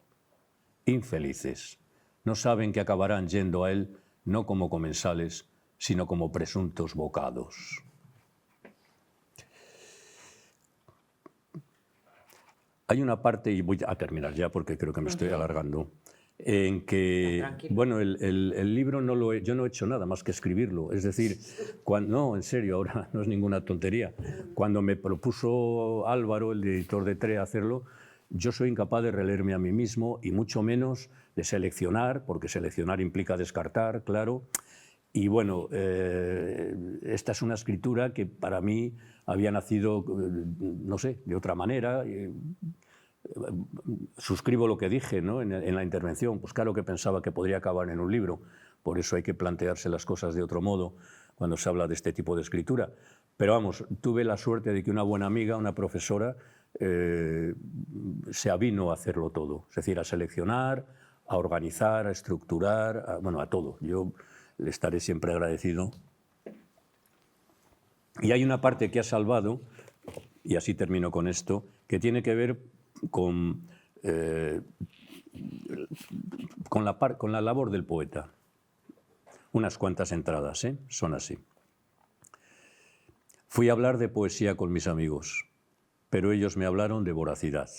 Infelices, no saben que acabarán yendo a él no como comensales, sino como presuntos bocados. Hay una parte, y voy a terminar ya porque creo que me estoy alargando, en que, bueno, el libro yo no he hecho nada más que escribirlo. Es decir, no, en serio, ahora no es ninguna tontería. Cuando me propuso Álvaro, el editor de TRE, hacerlo, yo soy incapaz de releerme a mí mismo y mucho menos de seleccionar, porque seleccionar implica descartar, claro. Y bueno, esta es una escritura que para mí había nacido, no sé, de otra manera. Suscribo lo que dije, ¿no?, en la intervención. Pues claro que pensaba que podría acabar en un libro. Por eso hay que plantearse las cosas de otro modo cuando se habla de este tipo de escritura. Pero vamos, tuve la suerte de que una buena amiga, una profesora, se avino a hacerlo todo. Es decir, a seleccionar, a organizar, a estructurar, bueno, a todo. Yo le estaré siempre agradecido. Y hay una parte que ha salvado, y así termino con esto, que tiene que ver con la labor del poeta. Unas cuantas entradas, son así. Fui a hablar de poesía con mis amigos, pero ellos me hablaron de voracidad.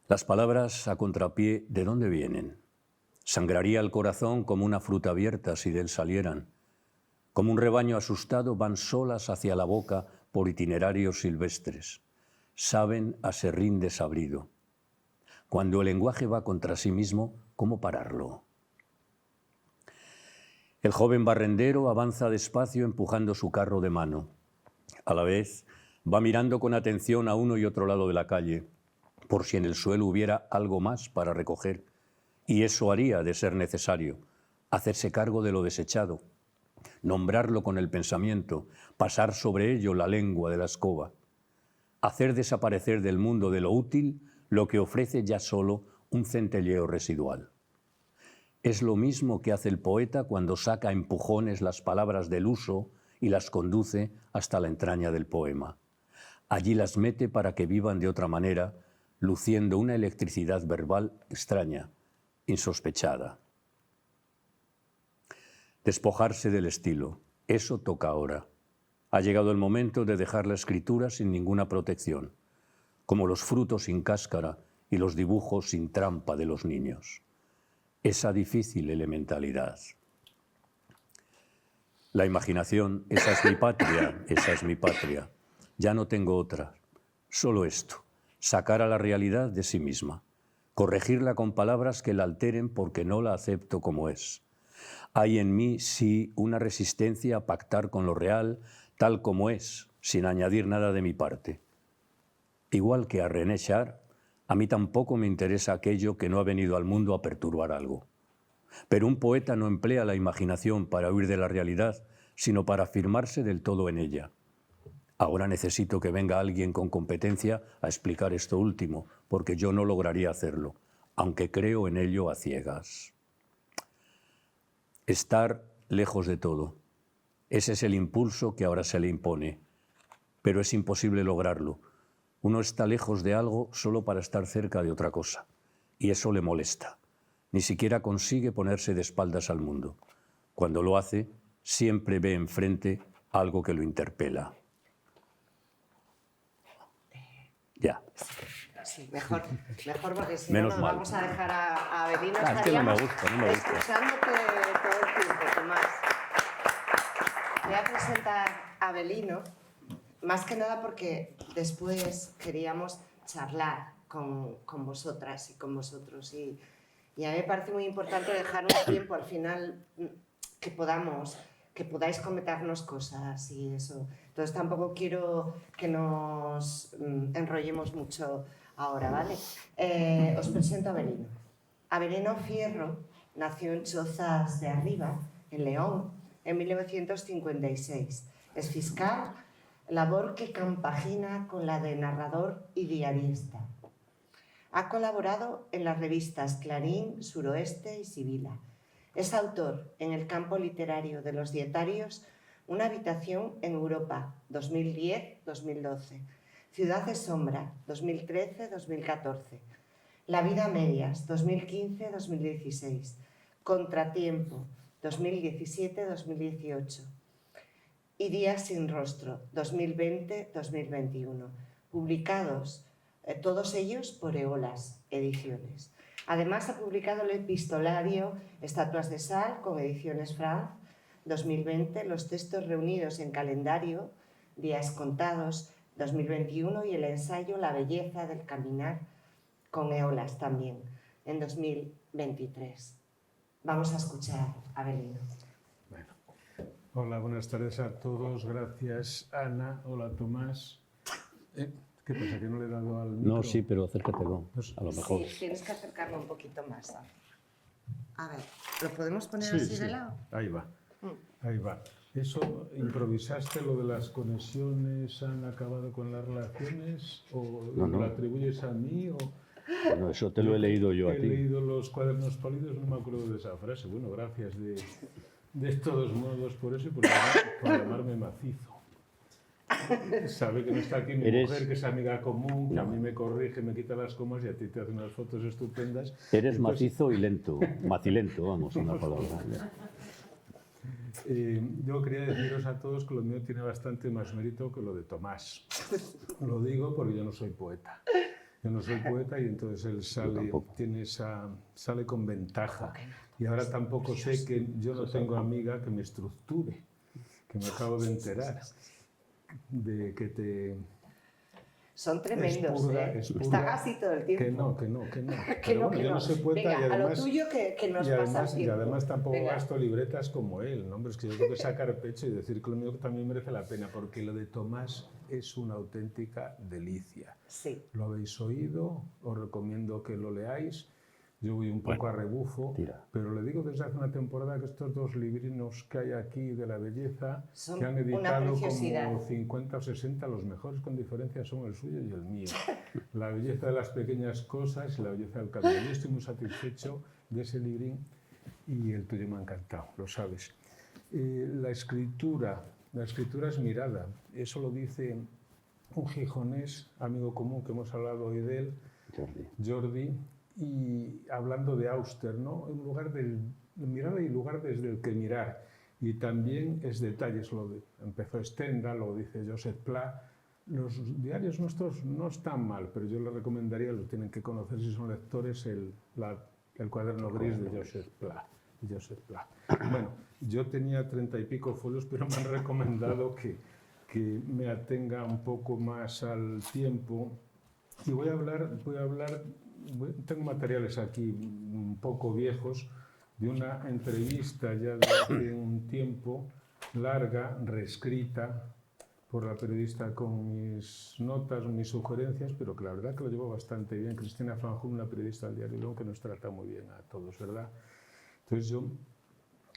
Las palabras a contrapié, ¿de dónde vienen? Sangraría el corazón como una fruta abierta si de él salieran. Como un rebaño asustado van solas hacia la boca por itinerarios silvestres. Saben a serrín desabrido. Cuando el lenguaje va contra sí mismo, ¿cómo pararlo? El joven barrendero avanza despacio empujando su carro de mano. A la vez, va mirando con atención a uno y otro lado de la calle, por si en el suelo hubiera algo más para recoger. Y eso haría, de ser necesario, hacerse cargo de lo desechado, nombrarlo con el pensamiento, pasar sobre ello la lengua de la escoba, hacer desaparecer del mundo de lo útil lo que ofrece ya solo un centelleo residual. Es lo mismo que hace el poeta cuando saca a empujones las palabras del uso y las conduce hasta la entraña del poema. Allí las mete para que vivan de otra manera, luciendo una electricidad verbal extraña, insospechada. Despojarse del estilo, eso toca ahora. Ha llegado el momento de dejar la escritura sin ninguna protección, como los frutos sin cáscara y los dibujos sin trampa de los niños. Esa difícil elementalidad. La imaginación, esa es mi patria, esa es mi patria. Ya no tengo otra, solo esto, sacar a la realidad de sí misma, corregirla con palabras que la alteren porque no la acepto como es. Hay en mí, sí, una resistencia a pactar con lo real, tal como es, sin añadir nada de mi parte. Igual que a René Char, a mí tampoco me interesa aquello que no ha venido al mundo a perturbar algo. Pero un poeta no emplea la imaginación para huir de la realidad, sino para afirmarse del todo en ella. Ahora necesito que venga alguien con competencia a explicar esto último, porque yo no lograría hacerlo, aunque creo en ello a ciegas. Estar lejos de todo. Ese es el impulso que ahora se le impone, pero es imposible lograrlo. Uno está lejos de algo solo para estar cerca de otra cosa, y eso le molesta. Ni siquiera consigue ponerse de espaldas al mundo. Cuando lo hace, siempre ve enfrente algo que lo interpela. Ya. Sí, mejor porque si Menos no nos mal. vamos a dejar a Avelino. Es que no me gusta. Escuchándote todo el tiempo, Tomás. Voy a presentar a Avelino, más que nada porque después queríamos charlar con vosotras y con vosotros. Y a mí me parece muy importante dejar un tiempo al final que podáis comentarnos cosas y eso. Entonces tampoco quiero que nos enrollemos mucho ahora, ¿vale? Os presento a Avelino. Avelino Fierro nació en Chozas de Arriba, en León, en 1956. Es fiscal, labor que compagina con la de narrador y diarista. Ha colaborado en las revistas Clarín, Suroeste y Sibila. Es autor en el campo literario de los dietarios Una habitación en Europa, 2010-2012, Ciudad de Sombra, 2013-2014, La vida a medias, 2015-2016, Contratiempo, 2017-2018 y Días sin rostro, 2020-2021, publicados todos ellos por Eolas Ediciones. Además, ha publicado el epistolario Estatuas de Sal con Ediciones Franz, 2020, los textos reunidos en calendario, Días contados, 2021, y el ensayo La belleza del caminar con Eolas también, en 2023. Vamos a escuchar a Avelino. Bueno. Hola, buenas tardes a todos. Gracias, Ana. Hola, Tomás. ¿Qué pasa? ¿Que no le he dado al micro? No, sí, pero acércatelo, a lo mejor. Sí, tienes que acercarlo un poquito más. A ver, ¿lo podemos poner Sí, así sí. de lado? Ahí va. Ahí va. ¿Eso improvisaste lo de las conexiones han acabado con las relaciones? ¿O No, no. lo atribuyes a mí? O... Bueno, eso te lo he leído yo a He ti. leído los cuadernos pálidos, no me acuerdo de esa frase. Bueno, gracias de todos modos por eso y por llamarme macizo. Sabe que no está aquí mi mujer, que es amiga común, que a mí me corrige, me quita las comas y a ti te hace unas fotos estupendas. Eres macizo y lento, macilento, vamos, una palabra. Yo quería deciros a todos que lo mío tiene bastante más mérito que lo de Tomás. Lo digo porque yo no soy poeta. Yo no soy poeta y entonces él sale con ventaja. Y ahora tampoco sé que yo no tengo amiga que me estructure, que me acabo de enterar de que te... Son tremendos, expurga, ¿eh? expurga. Está casi todo el tiempo. Que no. Que Pero no, bueno, que yo no. no soy poeta Venga, y además... a lo tuyo que nos pasa el Y tiempo. además tampoco Venga. gasto libretas como él, ¿no? Hombre, es que yo tengo que sacar pecho y decir que lo mío también merece la pena, porque lo de Tomás es una auténtica delicia. Sí. Lo habéis oído, os recomiendo que lo leáis. Yo voy un poco a rebufo, tira. pero le digo desde hace una temporada que estos dos librinos que hay aquí de la belleza, Son que han una editado preciosidad. como 50 o 60, los mejores con diferencia son el suyo y el mío. La belleza de las pequeñas cosas y la belleza del camino. Yo estoy muy satisfecho de ese librín y el tuyo me ha encantado, lo sabes. La escritura es mirada, eso lo dice un gijonés, amigo común que hemos hablado hoy de él, Jordi, y hablando de Auster, ¿no? En lugar del mirada y lugar desde el que mirar. Y también es detalles, empezó Stendhal, lo dice Joseph Pla. Los diarios nuestros no están mal, pero yo les recomendaría, lo tienen que conocer si son lectores, el cuaderno gris de Joseph Pla. Bueno, yo tenía 30 y pico folios, pero me han recomendado que me atenga un poco más al tiempo. Y voy a hablar, tengo materiales aquí un poco viejos, de una entrevista ya de hace un tiempo, larga, reescrita por la periodista con mis notas, mis sugerencias, pero que la verdad que lo llevo bastante bien. Cristina Fanjul, una periodista del Diario León que nos trata muy bien a todos, ¿verdad? Entonces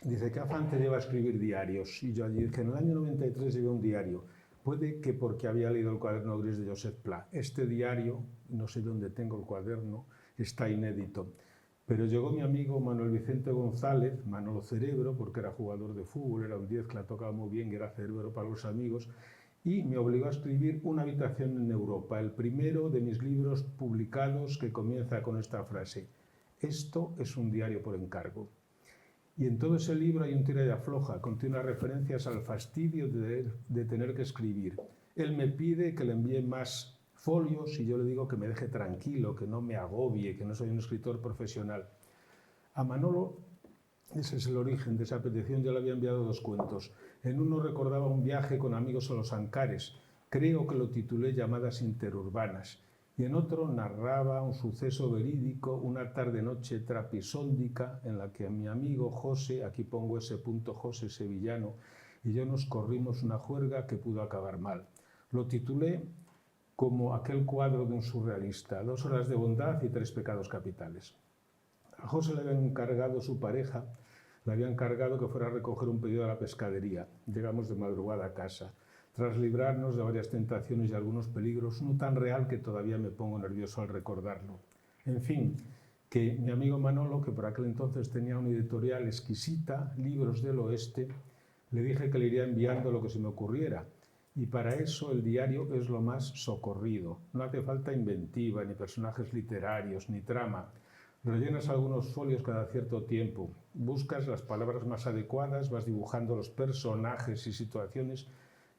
dice, ¿qué afán te lleva a escribir diarios? Y yo allí dije, en el año 93 llevé un diario. Puede que porque había leído el cuaderno gris de Joseph Pla. Este diario, no sé dónde tengo el cuaderno, está inédito. Pero llegó mi amigo Manuel Vicente González, Manolo Cerebro, porque era jugador de fútbol, era un 10 que la tocaba muy bien y era cerebro para los amigos, y me obligó a escribir Una habitación en Europa, el primero de mis libros publicados que comienza con esta frase: esto es un diario por encargo. Y en todo ese libro hay un tira y afloja, contiene referencias al fastidio de tener que escribir. Él me pide que le envíe más folios y yo le digo que me deje tranquilo, que no me agobie, que no soy un escritor profesional. A Manolo, ese es el origen de esa petición, yo le había enviado 2 cuentos. En uno recordaba un viaje con amigos a los Ancares, creo que lo titulé Llamadas interurbanas. Y en otro narraba un suceso verídico, una tarde-noche trapisóndica en la que mi amigo José, aquí pongo ese punto José sevillano, y yo nos corrimos una juerga que pudo acabar mal. Lo titulé como aquel cuadro de un surrealista, 2 horas de bondad y 3 pecados capitales. A José le habían encargado su pareja, le había encargado que fuera a recoger un pedido a la pescadería. Llegamos de madrugada a casa, tras librarnos de varias tentaciones y algunos peligros, no tan real que todavía me pongo nervioso al recordarlo. En fin, que mi amigo Manolo, que por aquel entonces tenía una editorial exquisita, Libros del Oeste, le dije que le iría enviando lo que se me ocurriera. Y para eso el diario es lo más socorrido. No hace falta inventiva, ni personajes literarios, ni trama. Rellenas algunos folios cada cierto tiempo, buscas las palabras más adecuadas, vas dibujando los personajes y situaciones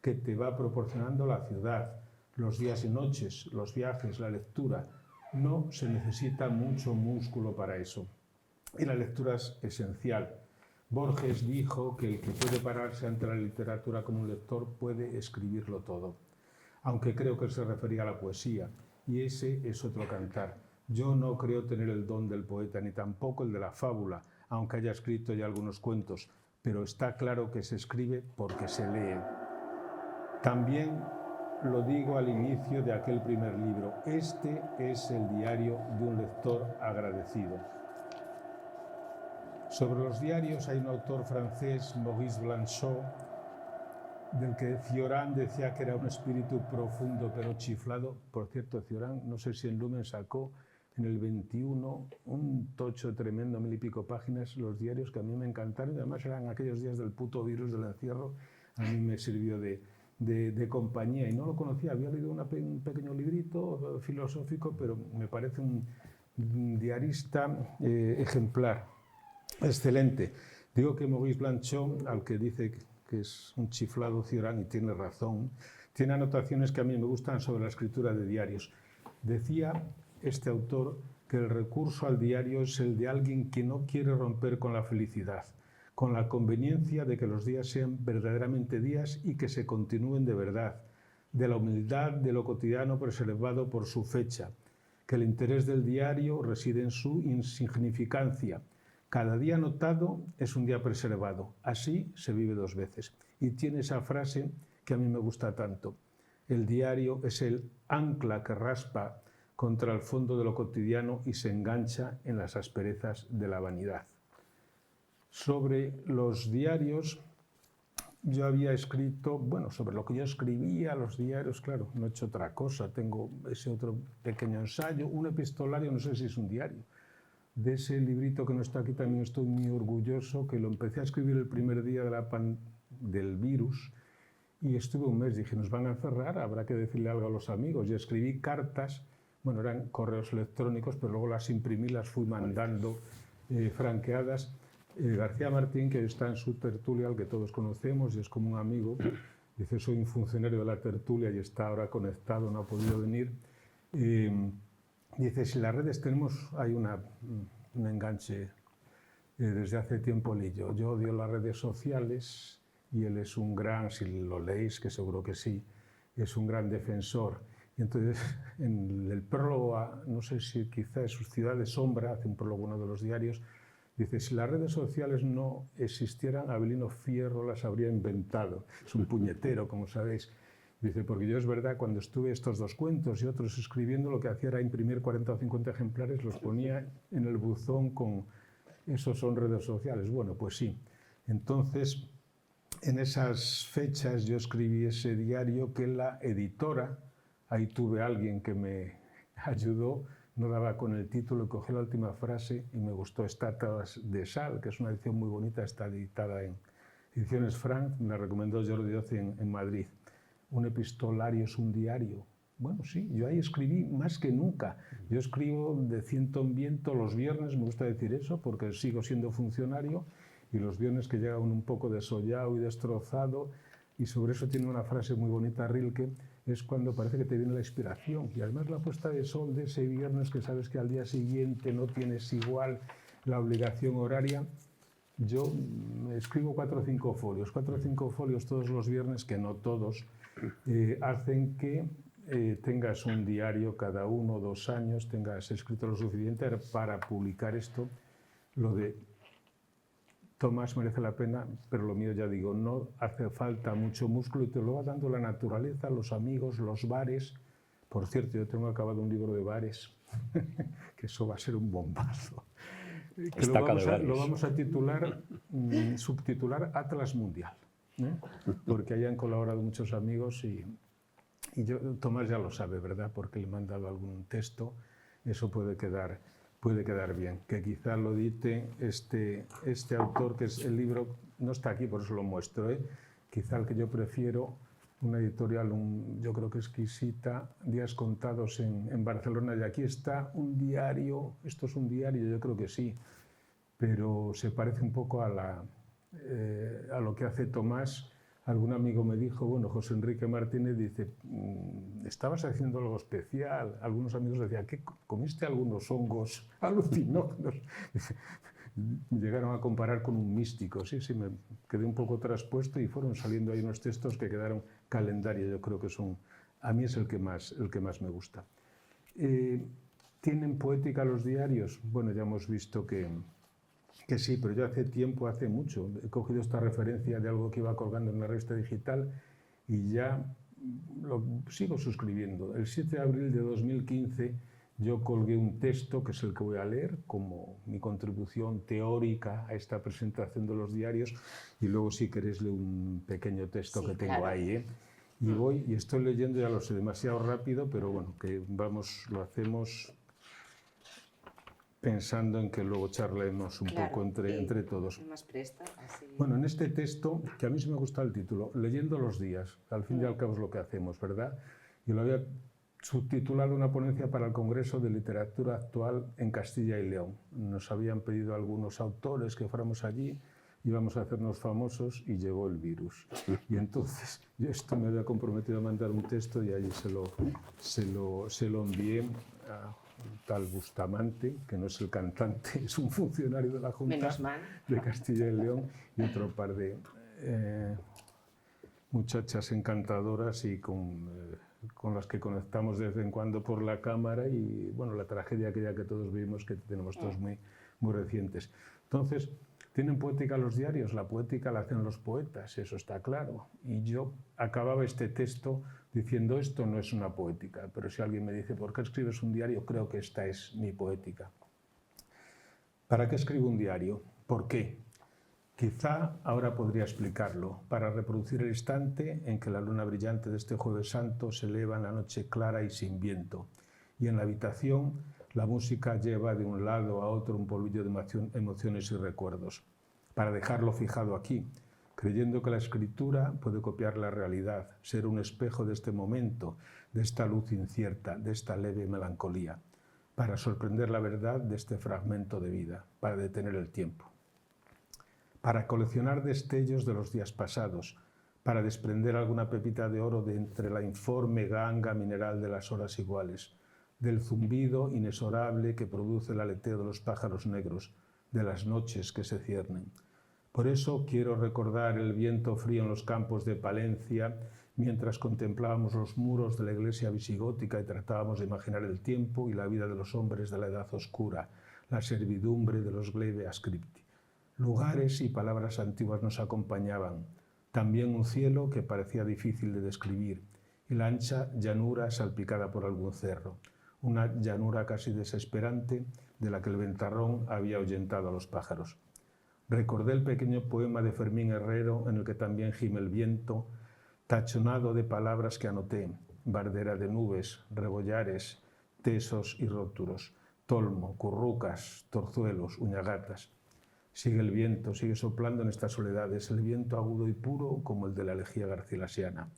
que te va proporcionando la ciudad, los días y noches, los viajes, la lectura. No se necesita mucho músculo para eso. Y la lectura es esencial. Borges dijo que el que puede pararse ante la literatura como un lector puede escribirlo todo. Aunque creo que se refería a la poesía, y ese es otro cantar. Yo no creo tener el don del poeta, ni tampoco el de la fábula, aunque haya escrito ya algunos cuentos, pero está claro que se escribe porque se lee. También lo digo al inicio de aquel primer libro, este es el diario de un lector agradecido. Sobre los diarios hay un autor francés, Maurice Blanchot, del que Cioran decía que era un espíritu profundo pero chiflado. Por cierto, Cioran, no sé si en Lumen sacó en el 21 un tocho tremendo, 1000 y pico páginas, los diarios que a mí me encantaron, y además eran aquellos días del puto virus del encierro, a mí me sirvió de compañía, y no lo conocía, había leído un pequeño librito filosófico, pero me parece un diarista ejemplar, excelente. Digo que Maurice Blanchot, al que dice que es un chiflado Cioran, y tiene razón, tiene anotaciones que a mí me gustan sobre la escritura de diarios. Decía este autor que el recurso al diario es el de alguien que no quiere romper con la felicidad, con la conveniencia de que los días sean verdaderamente días y que se continúen de verdad, de la humildad de lo cotidiano preservado por su fecha, que el interés del diario reside en su insignificancia. Cada día anotado es un día preservado, así se vive dos veces. Y tiene esa frase que a mí me gusta tanto: el diario es el ancla que raspa contra el fondo de lo cotidiano y se engancha en las asperezas de la vanidad. Sobre los diarios, yo había escrito, bueno, sobre lo que yo escribía, los diarios, claro, no he hecho otra cosa. Tengo ese otro pequeño ensayo, un epistolario, no sé si es un diario. De ese librito que no está aquí también estoy muy orgulloso, que lo empecé a escribir el primer día del virus, y estuve un mes, dije, nos van a encerrar, habrá que decirle algo a los amigos, y escribí cartas. Bueno, eran correos electrónicos, pero luego las imprimí, las fui mandando franqueadas. García Martín, que está en su tertulia, al que todos conocemos y es como un amigo, dice, soy un funcionario de la tertulia y está ahora conectado, no ha podido venir. Dice, si las redes tenemos, hay un enganche desde hace tiempo Lillo. Yo odio las redes sociales y él es un gran, si lo leéis, que seguro que sí, es un gran defensor. Y entonces, en el prólogo, no sé si quizás es Ciudad de Sombra, hace un prólogo uno de los diarios, dice, si las redes sociales no existieran, Avelino Fierro las habría inventado. Es un puñetero, como sabéis. Dice, porque yo es verdad, cuando estuve estos dos cuentos y otros escribiendo, lo que hacía era imprimir 40 o 50 ejemplares, los ponía en el buzón con, esos son redes sociales. Bueno, pues sí. Entonces, en esas fechas yo escribí ese diario que la editora, ahí tuve a alguien que me ayudó, no daba con el título, cogí la última frase y me gustó, Estatuas de Sal, que es una edición muy bonita, está editada en Ediciones Frank, me recomendó Jordi Oce en Madrid. Un epistolario es un diario. Bueno, sí, yo ahí escribí más que nunca. Yo escribo de ciento en viento los viernes, me gusta decir eso, porque sigo siendo funcionario, y los viernes que llega uno un poco desollado y destrozado, y sobre eso tiene una frase muy bonita Rilke, es cuando parece que te viene la inspiración. Y además la puesta de sol de ese viernes, que sabes que al día siguiente no tienes igual la obligación horaria. Yo me escribo 4 o 5 folios todos los viernes, que no todos, hacen que tengas un diario cada 1 o 2 años, tengas escrito lo suficiente para publicar esto. Lo de Tomás merece la pena, pero lo mío, ya digo, no hace falta mucho músculo y te lo va dando la naturaleza, los amigos, los bares. Por cierto, yo tengo acabado un libro de bares, que eso va a ser un bombazo. que lo vamos a titular, subtitular Atlas Mundial, porque ahí han colaborado muchos amigos y Tomás ya lo sabe, ¿verdad? Porque le he mandado algún texto, eso puede quedar bien. Que quizá lo edite este autor, que es el libro, no está aquí, por eso lo muestro, quizá el que yo prefiero, una editorial, yo creo que exquisita, Días Contados en Barcelona, y aquí está un diario, esto es un diario, yo creo que sí, pero se parece un poco a lo que hace Tomás. Algún amigo me dijo, bueno, José Enrique Martínez dice, estabas haciendo algo especial. Algunos amigos decían, ¿qué comiste algunos hongos alucinógenos? Llegaron a comparar con un místico. Sí, me quedé un poco traspuesto y fueron saliendo ahí unos textos que quedaron calendario. Yo creo que a mí es el que más me gusta. ¿Tienen poética los diarios? Bueno, ya hemos visto que sí, pero yo hace mucho, he cogido esta referencia de algo que iba colgando en la revista digital y ya lo sigo suscribiendo. El 7 de abril de 2015 yo colgué un texto, que es el que voy a leer, como mi contribución teórica a esta presentación de los diarios, y luego si queréis leo un pequeño texto que tengo ahí. Y estoy leyendo, ya lo sé, demasiado rápido, pero bueno, lo hacemos pensando en que luego charlemos un poco entre todos. Bueno, en este texto, que a mí sí me gusta el título, Leyendo los días, al fin y al cabo es lo que hacemos, ¿verdad? Y lo había subtitulado Una ponencia para el Congreso de Literatura Actual en Castilla y León. Nos habían pedido algunos autores que fuéramos allí, íbamos a hacernos famosos y llegó el virus. Y entonces yo me había comprometido a mandar un texto y allí se lo envié a tal Bustamante, que no es el cantante, es un funcionario de la Junta de Castilla y León, y otro par de muchachas encantadoras y con las que conectamos de vez en cuando por la cámara, y bueno, la tragedia aquella que todos vivimos, que tenemos todos muy recientes. Entonces, ¿tienen poética los diarios? La poética la hacen los poetas, eso está claro. Y yo acababa este texto diciendo, esto no es una poética, pero si alguien me dice, ¿por qué escribes un diario? Creo que esta es mi poética. ¿Para qué escribo un diario? ¿Por qué? Quizá ahora podría explicarlo, para reproducir el instante en que la luna brillante de este Jueves Santo se eleva en la noche clara y sin viento, y en la habitación la música lleva de un lado a otro un polvillo de emociones y recuerdos, para dejarlo fijado aquí, creyendo que la escritura puede copiar la realidad, ser un espejo de este momento, de esta luz incierta, de esta leve melancolía, para sorprender la verdad de este fragmento de vida, para detener el tiempo, para coleccionar destellos de los días pasados, para desprender alguna pepita de oro de entre la informe ganga mineral de las horas iguales, del zumbido inexorable que produce el aleteo de los pájaros negros, de las noches que se ciernen. Por eso quiero recordar el viento frío en los campos de Palencia, mientras contemplábamos los muros de la iglesia visigótica y tratábamos de imaginar el tiempo y la vida de los hombres de la Edad Oscura, la servidumbre de los glebe ascripti. Lugares y palabras antiguas nos acompañaban, también un cielo que parecía difícil de describir, y la ancha llanura salpicada por algún cerro, una llanura casi desesperante de la que el ventarrón había ahuyentado a los pájaros. Recordé el pequeño poema de Fermín Herrero en el que también gime el viento, tachonado de palabras que anoté, bardera de nubes, rebollares, tesos y rótulos, tolmo, currucas, torzuelos, uñagatas. Sigue el viento, sigue soplando en estas soledades, el viento agudo y puro como el de la elegía garcilasiana.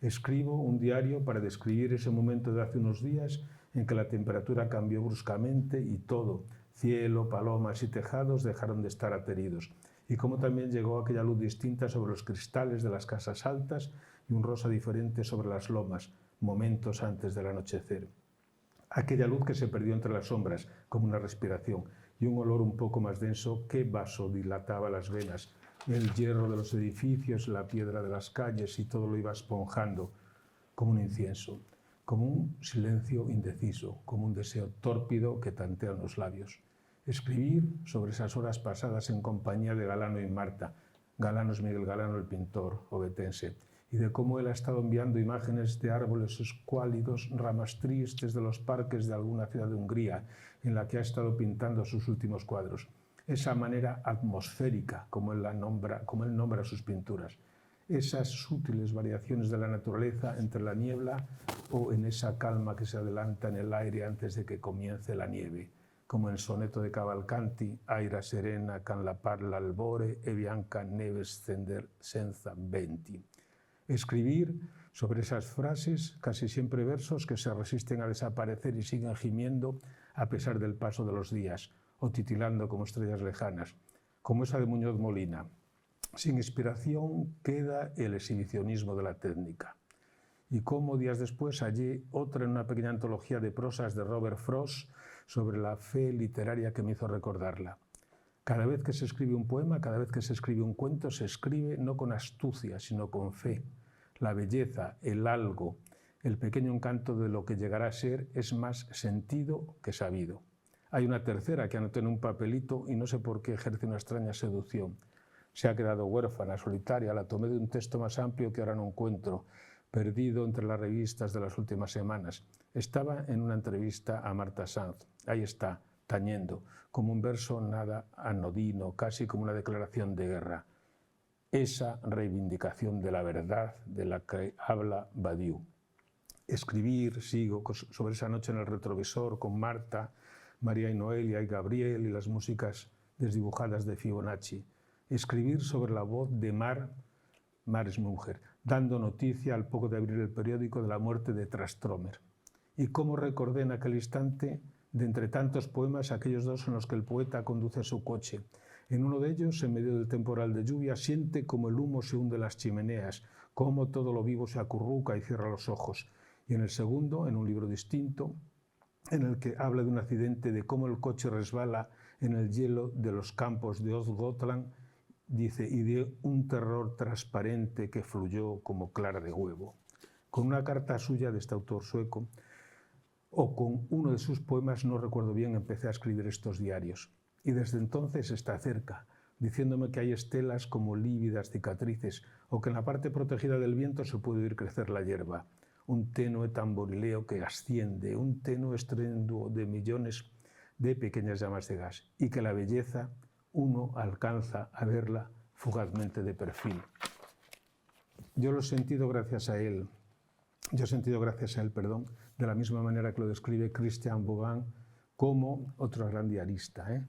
Escribo un diario para describir ese momento de hace unos días en que la temperatura cambió bruscamente y todo, cielo, palomas y tejados, dejaron de estar ateridos, y cómo también llegó aquella luz distinta sobre los cristales de las casas altas y un rosa diferente sobre las lomas, momentos antes del anochecer. Aquella luz que se perdió entre las sombras, como una respiración, y un olor un poco más denso que vasodilataba las venas, el hierro de los edificios, la piedra de las calles, y todo lo iba esponjando como un incienso, como un silencio indeciso, como un deseo tórpido que tantea en los labios. Escribir sobre esas horas pasadas en compañía de Galano y Marta. Galano es Miguel Galano, el pintor ovetense, y de cómo él ha estado enviando imágenes de árboles escuálidos, ramas tristes de los parques de alguna ciudad de Hungría, en la que ha estado pintando sus últimos cuadros. Esa manera atmosférica, como él nombra sus pinturas. Esas sutiles variaciones de la naturaleza entre la niebla o en esa calma que se adelanta en el aire antes de que comience la nieve, como en el soneto de Cavalcanti, aira serena can la parla albore e bianca neve scender senza venti. Escribir sobre esas frases, casi siempre versos que se resisten a desaparecer y siguen gimiendo a pesar del paso de los días, o titilando como estrellas lejanas, como esa de Muñoz Molina. Sin inspiración queda el exhibicionismo de la técnica. Y como días después hallé otra en una pequeña antología de prosas de Robert Frost sobre la fe literaria que me hizo recordarla. Cada vez que se escribe un poema, cada vez que se escribe un cuento, se escribe no con astucia, sino con fe. La belleza, el algo, el pequeño encanto de lo que llegará a ser es más sentido que sabido. Hay una tercera que anoté en un papelito y no sé por qué ejerce una extraña seducción. Se ha quedado huérfana, solitaria, la tomé de un texto más amplio que ahora no encuentro, perdido entre las revistas de las últimas semanas. Estaba en una entrevista a Marta Sanz. Ahí está, tañendo, como un verso nada anodino, casi como una declaración de guerra. Esa reivindicación de la verdad de la que habla Badiou. Escribir, sigo, sobre esa noche en el retrovisor con Marta, María y Noelia y Gabriel y las músicas desdibujadas de Fibonacci. Escribir sobre la voz de Mar es mi mujer, dando noticia al poco de abrir el periódico de la muerte de Trastromer. Y cómo recordé en aquel instante, de entre tantos poemas, aquellos dos en los que el poeta conduce su coche. En uno de ellos, en medio del temporal de lluvia, siente como el humo se hunde en las chimeneas, cómo todo lo vivo se acurruca y cierra los ojos. Y en el segundo, en un libro distinto, en el que habla de un accidente, de cómo el coche resbala en el hielo de los campos de Ostgotland, dice, y de un terror transparente que fluyó como clara de huevo. Con una carta suya de este autor sueco, o con uno de sus poemas, no recuerdo bien, empecé a escribir estos diarios. Y desde entonces está cerca, diciéndome que hay estelas como lívidas cicatrices, o que en la parte protegida del viento se puede oír crecer la hierba. Un tenue tamborileo que asciende, un tenue estruendo de millones de pequeñas llamas de gas, y que la belleza uno alcanza a verla fugazmente de perfil. Yo lo he sentido gracias a él. De la misma manera que lo describe Christian Vaughan como otro gran diarista.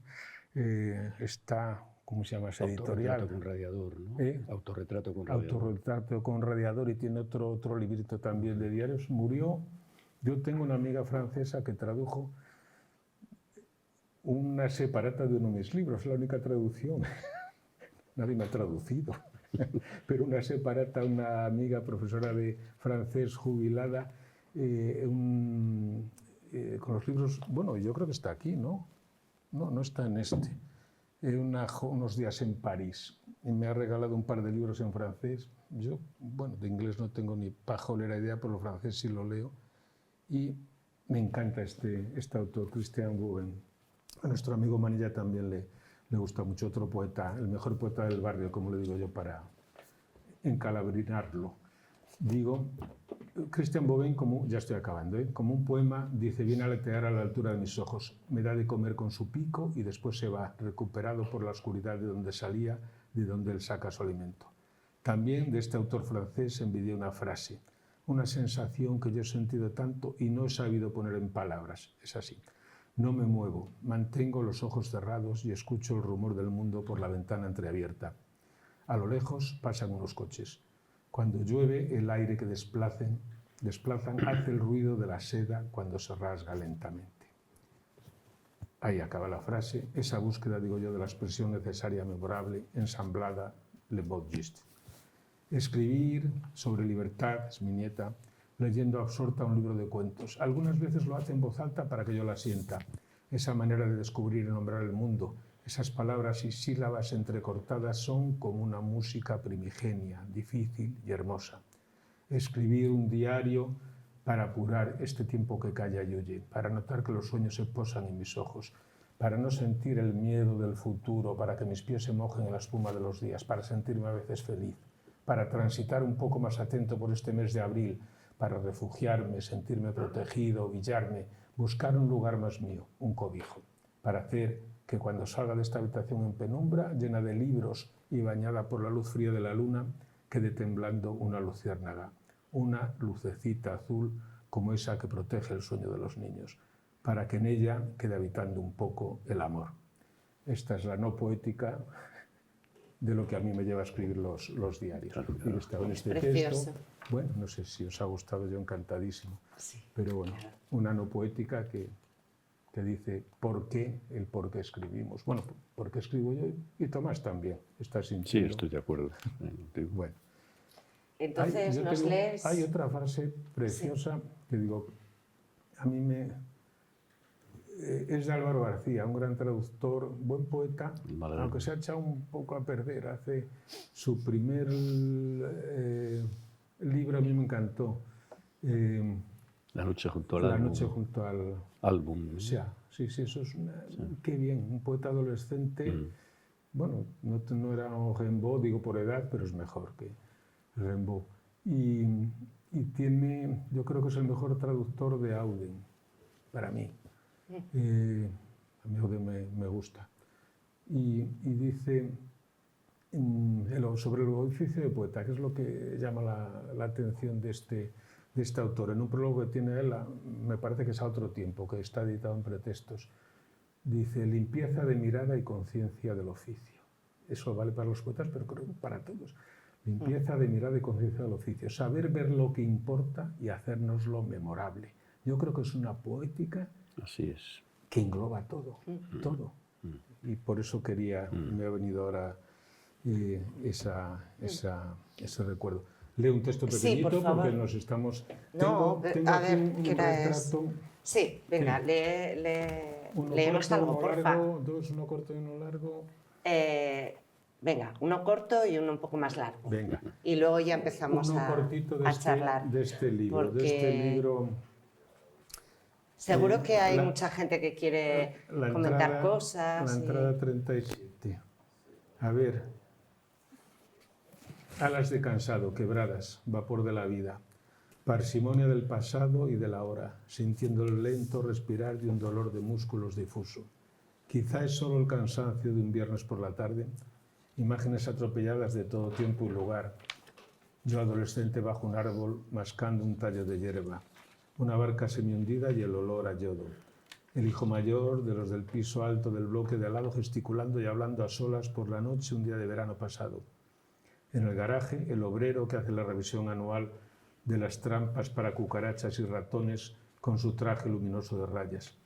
Está, ¿cómo se llama esa editorial? Autorretrato con radiador, ¿no? Autorretrato con radiador. Autorretrato con radiador, y tiene otro librito también de diarios. Murió. Yo tengo una amiga francesa que tradujo una separata de uno de mis libros, la única traducción. Nadie me ha traducido. Pero una separata, una amiga profesora de francés jubilada, con los libros, bueno, yo creo que está aquí, ¿no? No está en este. Unos días en París, y me ha regalado un par de libros en francés. Yo, bueno, de inglés no tengo ni pajolera idea, pero el francés sí lo leo. Y me encanta este autor, Christian Vaughan. A nuestro amigo Manilla también le gusta mucho, otro poeta, el mejor poeta del barrio, como le digo yo, para encalabrinarlo. Digo, Christian Vaughan, ya estoy acabando, como un poema, dice, viene a aletear a la altura de mis ojos, me da de comer con su pico y después se va, recuperado por la oscuridad de donde salía, de donde él saca su alimento. También de este autor francés envidié una frase, una sensación que yo he sentido tanto y no he sabido poner en palabras. Es así. No me muevo, mantengo los ojos cerrados y escucho el rumor del mundo por la ventana entreabierta. A lo lejos pasan unos coches. Cuando llueve, el aire que desplazan hace el ruido de la seda cuando se rasga lentamente. Ahí acaba la frase, esa búsqueda, digo yo, de la expresión necesaria, memorable, ensamblada, le mot juste. Escribir sobre libertad, es mi nieta, leyendo absorta un libro de cuentos. Algunas veces lo hace en voz alta para que yo la sienta. Esa manera de descubrir y nombrar el mundo, esas palabras y sílabas entrecortadas son como una música primigenia, difícil y hermosa. Escribir un diario para apurar este tiempo que calla y huye, para notar que los sueños se posan en mis ojos, para no sentir el miedo del futuro, para que mis pies se mojen en la espuma de los días, para sentirme a veces feliz, para transitar un poco más atento por este mes de abril, para refugiarme, sentirme protegido, villarme, buscar un lugar más mío, un cobijo, para hacer que cuando salga de esta habitación en penumbra, llena de libros y bañada por la luz fría de la luna, quede temblando una luciérnaga, una lucecita azul como esa que protege el sueño de los niños, para que en ella quede habitando un poco el amor. Esta es la no poética de lo que a mí me lleva a escribir los diarios. Claro. Y estaba en este Precioso. texto, bueno, no sé si os ha gustado, yo encantadísimo, Sí, pero bueno, una no poética que dice por qué escribimos. Bueno, por qué escribo yo y Tomás también está Sí, sintiendo. estoy de acuerdo. Bueno. entonces nos lees... Hay otra frase preciosa que digo, a mí es de Álvaro García, un gran traductor, buen poeta, Vale. aunque se ha echado un poco a perder. Hace su primer libro, a mí me encantó. La noche junto al La álbum. noche junto al Álbum. Sí, eso es qué bien, un poeta adolescente. Bueno, no era un Rimbaud, digo por edad, pero es mejor que Rimbaud. Y tiene, yo creo que es el mejor traductor de Auden, para mí. A mí Auden me gusta. Y dice sobre el oficio de poeta, que es lo que llama la atención de este autor. En un prólogo que tiene él, me parece que es a otro tiempo, que está editado en Pretextos, dice limpieza de mirada y conciencia del oficio. Eso vale para los poetas, pero creo que para todos. Limpieza de mirada y conciencia del oficio. Saber ver lo que importa y hacérnoslo memorable. Yo creo que es una poética Así es. que engloba todo, todo. Y por eso me ha venido ahora ese recuerdo. Leo un texto Sí, por pequeñito favor. porque nos estamos... No, tengo a aquí ver, un ¿qué hora es? retrato. Sí, venga, Sí. leemos corto, algo, uno porfa. largo, dos, uno corto y uno largo. Venga, uno corto y uno un poco más largo. Venga. Y luego ya empezamos Uno a cortito charlar. de este libro. Porque De este libro. seguro que hay la- mucha gente que quiere la comentar entrada- cosas. La entrada 37. A ver. Alas de cansado, quebradas, vapor de la vida. Parsimonia del pasado y de la hora, sintiendo el lento respirar de un dolor de músculos difuso. Quizá es solo el cansancio de un viernes por la tarde, imágenes atropelladas de todo tiempo y lugar. Yo adolescente bajo un árbol, mascando un tallo de hierba. Una barca semihundida y el olor a yodo. El hijo mayor de los del piso alto del bloque de al lado gesticulando y hablando a solas por la noche un día de verano pasado. En el garaje, el obrero que hace la revisión anual de las trampas para cucarachas y ratones con su traje luminoso de rayas.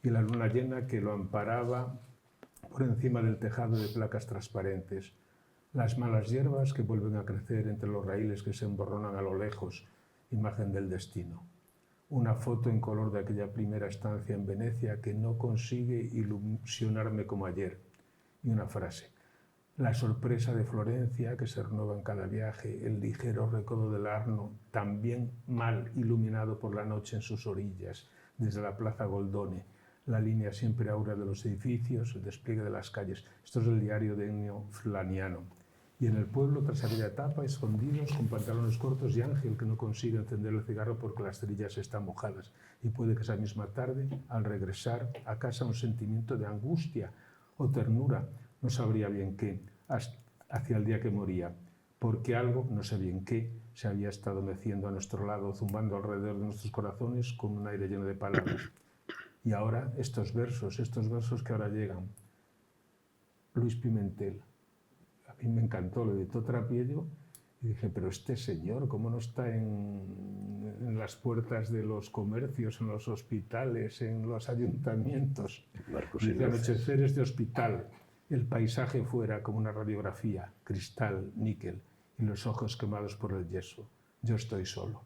Y la luna llena que lo amparaba por encima del tejado de placas transparentes. Las malas hierbas que vuelven a crecer entre los raíles que se emborronan a lo lejos, imagen del destino. Una foto en color de aquella primera estancia en Venecia que no consigue ilusionarme como ayer. Y una frase. La sorpresa de Florencia, que se renueva en cada viaje, el ligero recodo del Arno, también mal iluminado por la noche en sus orillas, desde la plaza Goldone, la línea siempre áurea de los edificios, el despliegue de las calles. Esto es el diario de Ennio Flamiano. Y en el pueblo, tras aquella etapa, escondidos, con pantalones cortos y Ángel, que no consigue encender el cigarro porque las cerillas están mojadas. Y puede que esa misma tarde, al regresar a casa, un sentimiento de angustia o ternura, no sabría bien qué, hacia el día que moría, porque algo, no sé bien qué, se había estado meciendo a nuestro lado, zumbando alrededor de nuestros corazones con un aire lleno de palabras. Y ahora estos versos que ahora llegan. Luis Pimentel. A mí me encantó, lo editó Trapiello y dije, pero este señor, ¿cómo no está en las puertas de los comercios, en los hospitales, en los ayuntamientos? Dice, anocheceres de hospital, el paisaje fuera como una radiografía, cristal, níquel, y los ojos quemados por el yeso. Yo estoy solo.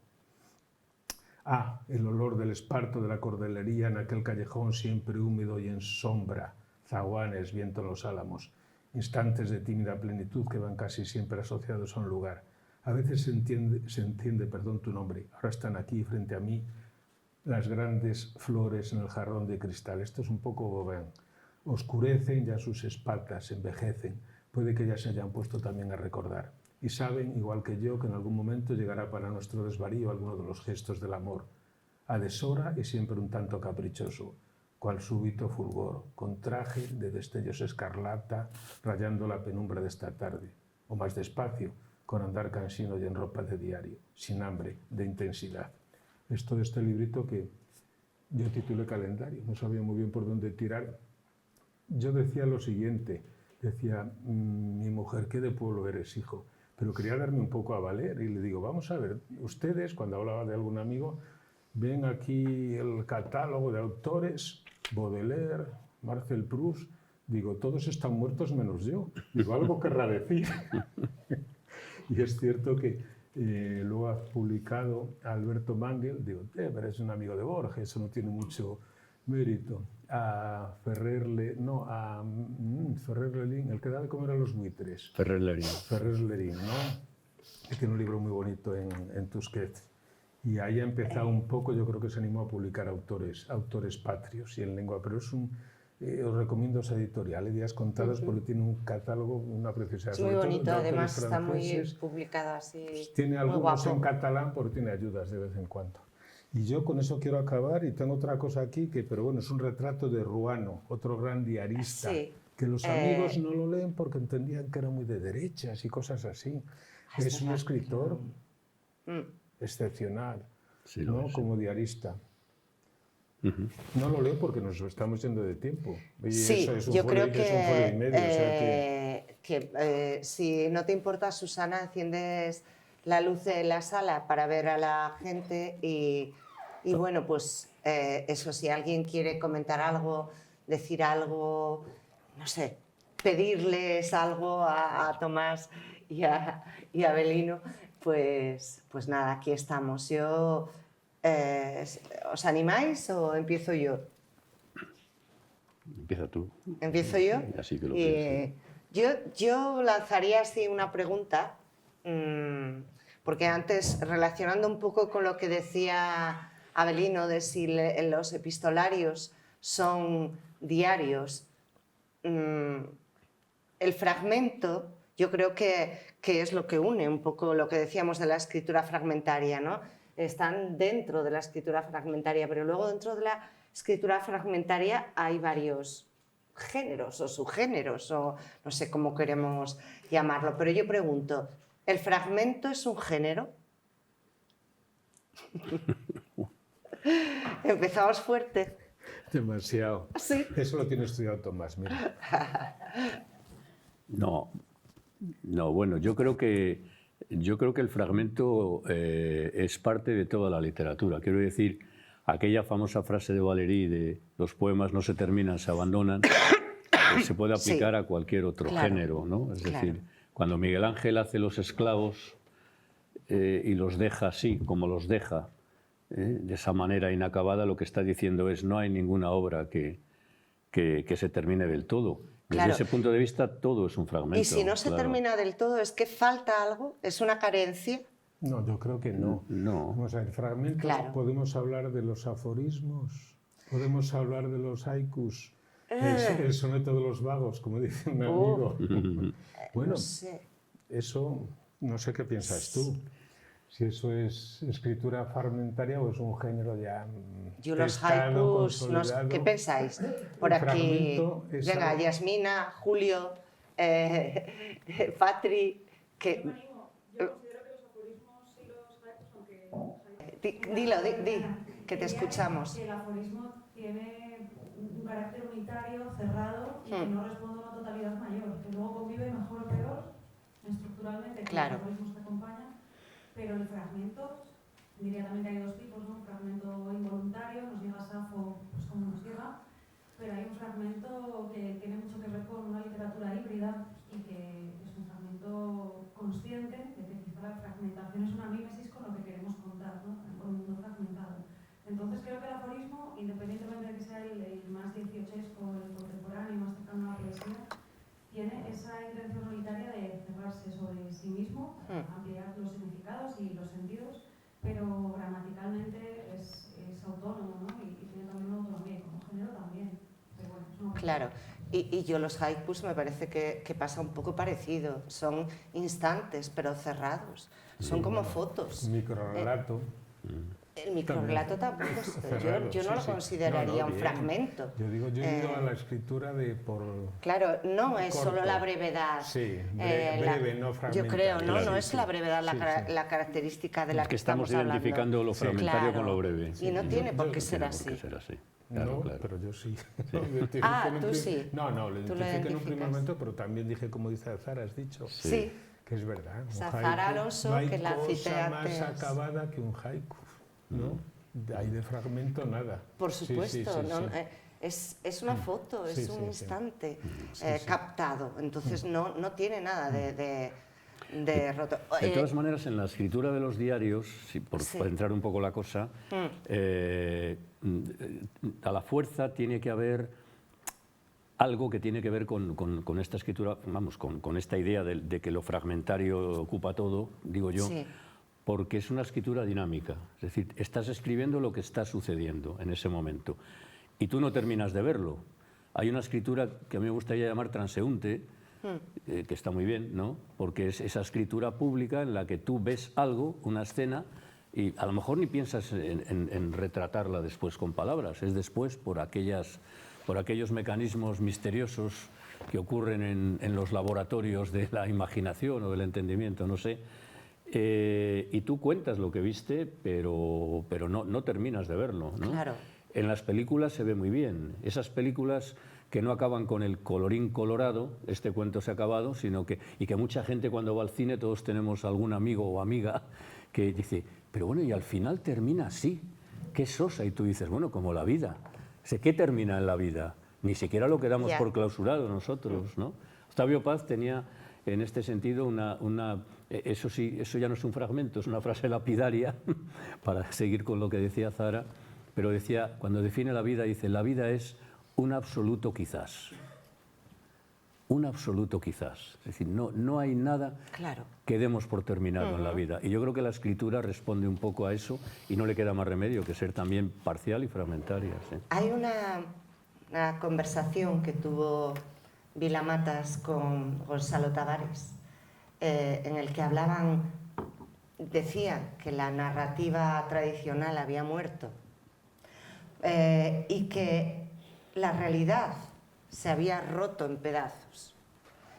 Ah, el olor del esparto de la cordelería en aquel callejón siempre húmedo y en sombra, zaguanes, viento en los álamos, instantes de tímida plenitud que van casi siempre asociados a un lugar. A veces se entiende tu nombre. Ahora están aquí frente a mí las grandes flores en el jarrón de cristal. Esto es un poco Gauvain. Oscurecen ya sus espaldas, envejecen. Puede que ya se hayan puesto también a recordar. y saben, igual que yo, que en algún momento llegará para nuestro desvarío alguno de los gestos del amor, a deshora y siempre un tanto caprichoso, cual súbito fulgor, con traje de destellos escarlata, rayando la penumbra de esta tarde, o más despacio, con andar cansino y en ropa de diario, sin hambre, de intensidad. Esto de este librito que yo titulé Calendario, no sabía muy bien por dónde tirar. Yo decía lo siguiente, decía, mi mujer, ¿qué de pueblo eres, hijo? Pero quería darme un poco a valer y le digo, vamos a ver, ustedes, cuando hablaba de algún amigo, ven aquí el catálogo de autores, Baudelaire, Marcel Proust, digo, todos están muertos menos yo. Digo, algo querrá decir. Y es cierto que luego ha publicado Alberto Mangel, digo, pero es un amigo de Borges, eso no tiene mucho mérito. A Ferrer Lerín, el que da de comer a los buitres. Ferrer Lerín. Ferrer Lerín, ¿no? Que tiene un libro muy bonito en Tusquets. Y ahí ha empezado un poco, yo creo que se animó a publicar autores patrios y en lengua, pero es os recomiendo esa editorial, Ideas Contadas, porque tiene un catálogo, una preciosidad. Es muy bonito, además está muy publicado así. Tiene algunos en catalán porque tiene ayudas de vez en cuando. Y yo con eso quiero acabar y tengo otra cosa aquí, pero bueno, es un retrato de Ruano, otro gran diarista, que los amigos no lo leen porque entendían que era muy de derechas y cosas así. Es un escritor excepcional, sí, ¿no? Como diarista. No lo leo porque nos estamos yendo de tiempo. Y sí, eso es un yo creo es un folio y medio, o sea que si no te importa, Susana, enciendes la luz de la sala para ver a la gente y bueno, pues eso, si alguien quiere comentar algo, decir algo, no sé, pedirles algo a Tomás y a Avelino, pues nada, aquí estamos. Yo... ¿os animáis o empiezo yo? Empieza tú. ¿Empiezo yo? Así que lo yo lanzaría así una pregunta, porque antes, relacionando un poco con lo que decía Avelino, de si los epistolarios son diarios, el fragmento, yo creo que es lo que une un poco lo que decíamos de la escritura fragmentaria, ¿no? Están dentro de la escritura fragmentaria, pero luego dentro de la escritura fragmentaria hay varios géneros o subgéneros, o no sé cómo queremos llamarlo, pero yo pregunto, ¿el fragmento es un género? Empezamos fuerte. Demasiado. ¿Sí? Eso lo tiene estudiado Tomás, mira. No, bueno, yo creo que el fragmento es parte de toda la literatura. Quiero decir, aquella famosa frase de Valéry de los poemas no se terminan, se abandonan, pues se puede aplicar a cualquier otro género, ¿no? Es decir, cuando Miguel Ángel hace los esclavos y los deja así, como los deja, de esa manera inacabada, lo que está diciendo es no hay ninguna obra que se termine del todo. Desde ese punto de vista, todo es un fragmento. Y si no se termina del todo, ¿es que falta algo? ¿Es una carencia? No, yo creo que no. Vamos a ver, fragmentos, podemos hablar de los aforismos, podemos hablar de los haikus, el soneto de los vagos, como dice un amigo. Bueno, no sé. Eso, no sé qué piensas tú. Si eso es escritura fragmentaria o es un género ya yo los haikus, ¿qué pensáis? Por aquí, venga, algo... Yasmina, Julio, Patri, que... Yo considero que los aforismos y los haikus, aunque... Dilo, que te escuchamos. El aforismo tiene un carácter unitario, cerrado, y que no responde a una totalidad mayor, que luego convive mejor o peor, estructuralmente, que los aforismos que acompañan. Pero el fragmento, diría también que hay dos tipos, ¿no? Un fragmento involuntario, nos llega Safo, pues como nos llega, pero hay un fragmento que tiene mucho que ver con una literatura híbrida y que es un fragmento consciente de que quizá la fragmentación es una mímesis con lo que queremos contar, ¿no? Con un mundo fragmentado. Entonces creo que el aforismo, independientemente de que sea el más dieciochesco, el contemporáneo, más cercano a la poesía, tiene esa intención unitaria de cerrarse sobre sí mismo, ampliar los significados y los sentidos, pero gramaticalmente es autónomo, ¿no? Y tiene también una autonomía, y como género también. Pero bueno, es una Y yo los haikus me parece que pasa un poco parecido. Son instantes, pero cerrados. Son como fotos. Microrrelato. El microrrelato tampoco. Yo no lo consideraría un fragmento. Yo digo, yo he ido a la escritura de por... Claro, no es corto. solo la brevedad. Sí, breve, no fragmentario. Yo creo, ¿no? Sí, No es sí. la brevedad Sí, sí. la característica de la Es que que estamos hablando. identificando lo fragmentario Claro. con lo breve. Y no tiene por qué No ser tiene así. por qué ser así. Claro, No, claro. pero yo sí. Lo identifiqué Ah, en un tú prim- sí. No, lo Tú lo identifiqué en un primer identificas. momento, pero también dije, como dice Azara, has dicho, Sí. que es verdad. un Zahara haiku, Alonso, no hay que la cité cosa más antes. acabada que un haiku, ¿no? Hay de fragmento nada. Por Sí, supuesto, sí, sí, ¿no? sí. Es una foto, Sí, es un sí, sí. instante Sí, sí. captado, entonces no tiene nada de roto. De todas maneras, en la escritura de los diarios, por entrar un poco la cosa, a la fuerza tiene que haber algo que tiene que ver con esta escritura, vamos, con esta idea de que lo fragmentario ocupa todo, digo yo, Sí. porque es una escritura dinámica. Es decir, estás escribiendo lo que está sucediendo en ese momento y tú no terminas de verlo. Hay una escritura que a mí me gustaría llamar transeúnte, que está muy bien, ¿no? Porque es esa escritura pública en la que tú ves algo, una escena, y a lo mejor ni piensas en retratarla después con palabras, es después por aquellos mecanismos misteriosos que ocurren en los laboratorios de la imaginación o del entendimiento, no sé. Y tú cuentas lo que viste, pero no terminas de verlo, ¿no? Claro. En las películas se ve muy bien. Esas películas que no acaban con el colorín colorado, este cuento se ha acabado, sino que mucha gente cuando va al cine, todos tenemos algún amigo o amiga que dice, pero bueno, y al final termina así, qué sosa, y tú dices, bueno, como la vida. ¿Qué termina en la vida? Ni siquiera lo quedamos por clausurado nosotros, ¿no? Octavio Paz tenía en este sentido eso sí, eso ya no es un fragmento, es una frase lapidaria, para seguir con lo que decía Zahara, pero decía, cuando define la vida, dice, la vida es un absoluto quizás. Un absoluto quizás. Es decir, no hay nada que demos por terminado en la vida. Y yo creo que la escritura responde un poco a eso y no le queda más remedio que ser también parcial y fragmentaria. ¿Sí? Hay una conversación que tuvo Vilamatas con Gonzalo Tavares, en el que decían que la narrativa tradicional había muerto y que la realidad se había roto en pedazos.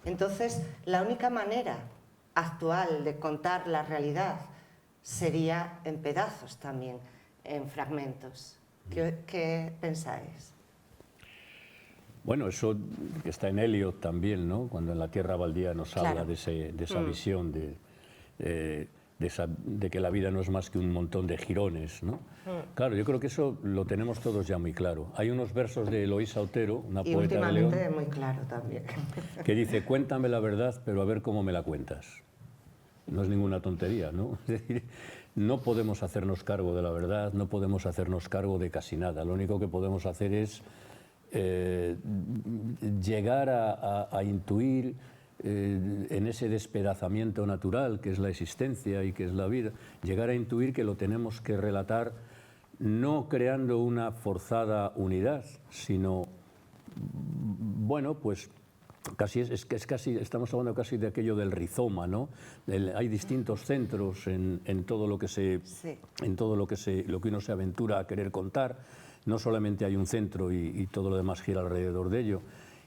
Entonces, la única manera actual de contar la realidad sería en pedazos también, en fragmentos. ¿Qué pensáis? Bueno, eso está en Eliot también, ¿no? Cuando en La Tierra Baldía nos habla de esa visión de que la vida no es más que un montón de jirones, ¿no? Claro, yo creo que eso lo tenemos todos ya muy claro. Hay unos versos de Eloísa Otero, una poeta de León, últimamente muy claro también, que dice, cuéntame la verdad, pero a ver cómo me la cuentas. No es ninguna tontería, ¿no? Es decir, no podemos hacernos cargo de la verdad, no podemos hacernos cargo de casi nada. Lo único que podemos hacer es llegar a intuir en ese despedazamiento natural que es la existencia y que es la vida, llegar a intuir que lo tenemos que relatar no creando una forzada unidad, sino, bueno, pues casi estamos hablando casi de aquello del rizoma, ¿no? Hay distintos centros en todo lo que lo que uno se aventura a querer contar. No solamente hay un centro y todo lo demás gira alrededor de ello.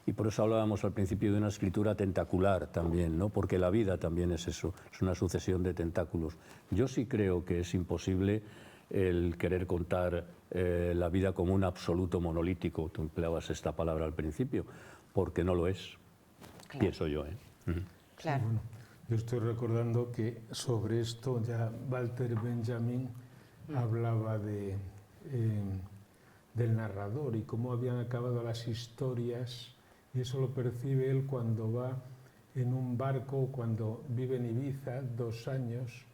Y por eso hablábamos al principio de una escritura tentacular también, ¿no? Porque la vida también es eso, es una sucesión de tentáculos. Yo sí creo que es imposible el querer contar la vida como un absoluto monolítico. Tú empleabas esta palabra al principio, porque no lo es, pienso yo, ¿eh? Claro. Bueno, yo estoy recordando que sobre esto ya Walter Benjamin hablaba del narrador y cómo habían acabado las historias, y eso lo percibe él cuando va en un barco, cuando vive en Ibiza 2 años,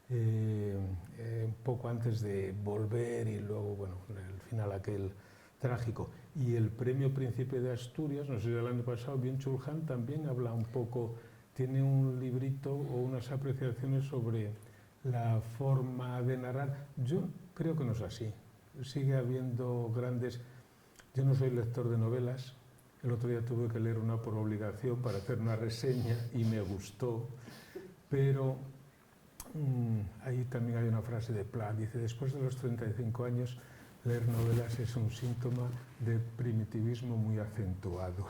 un poco antes de volver y luego, bueno, el final aquel trágico. Y el Premio Príncipe de Asturias, no sé si del año pasado, Byung-Chul Han también habla un poco, tiene un librito o unas apreciaciones sobre la forma de narrar. Yo creo que no es así. Sigue habiendo grandes... Yo no soy lector de novelas, El otro día tuve que leer una por obligación para hacer una reseña y me gustó, pero ahí también hay una frase de Pla, dice, después de los 35 años, leer novelas es un síntoma de primitivismo muy acentuado.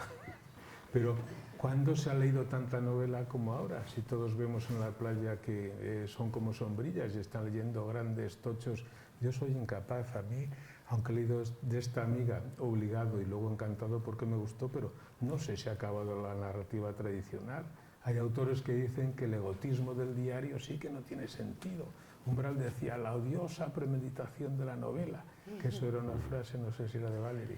Pero, ¿cuándo se ha leído tanta novela como ahora? Si todos vemos en la playa que son como sombrillas y están leyendo grandes tochos, yo soy incapaz. A mí, aunque he leído de esta amiga obligado y luego encantado porque me gustó, pero no sé si ha acabado la narrativa tradicional. Hay autores que dicen que el egotismo del diario sí que no tiene sentido. Umbral decía, la odiosa premeditación de la novela, que eso era una frase, no sé si era de Valery.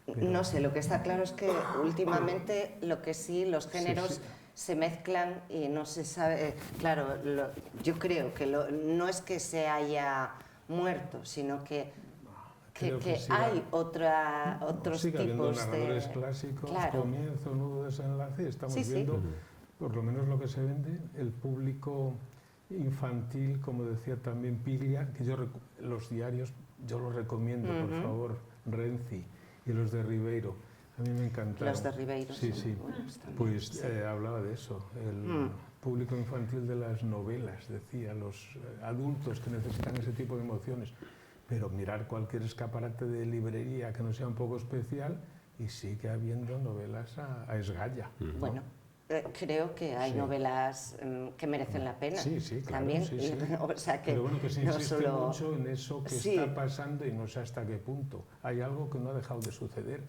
Pero... No sé, lo que está claro es que últimamente lo que sí, los géneros se mezclan y no se sabe... claro, yo creo que no es que se haya muerto, sino que hay otros sigue habiendo tipos narradores clásicos, comienzo, nudo, desenlace, estamos viendo, por lo menos lo que se vende, el público infantil, como decía también Piglia, que los diarios, yo los recomiendo, por favor, Renzi y los de Ribeiro, a mí me encantaron. Los de Ribeiro, sí. Pues hablaba de eso, el público infantil de las novelas, decía, los adultos que necesitan ese tipo de emociones. Pero mirar cualquier escaparate de librería que no sea un poco especial y sigue habiendo novelas a esgalla. Bueno, creo que hay novelas que merecen la pena. Sí, claro. También. Sí. O sea que pero bueno, que se no insiste solo... mucho en eso que está pasando y no sé hasta qué punto. Hay algo que no ha dejado de suceder,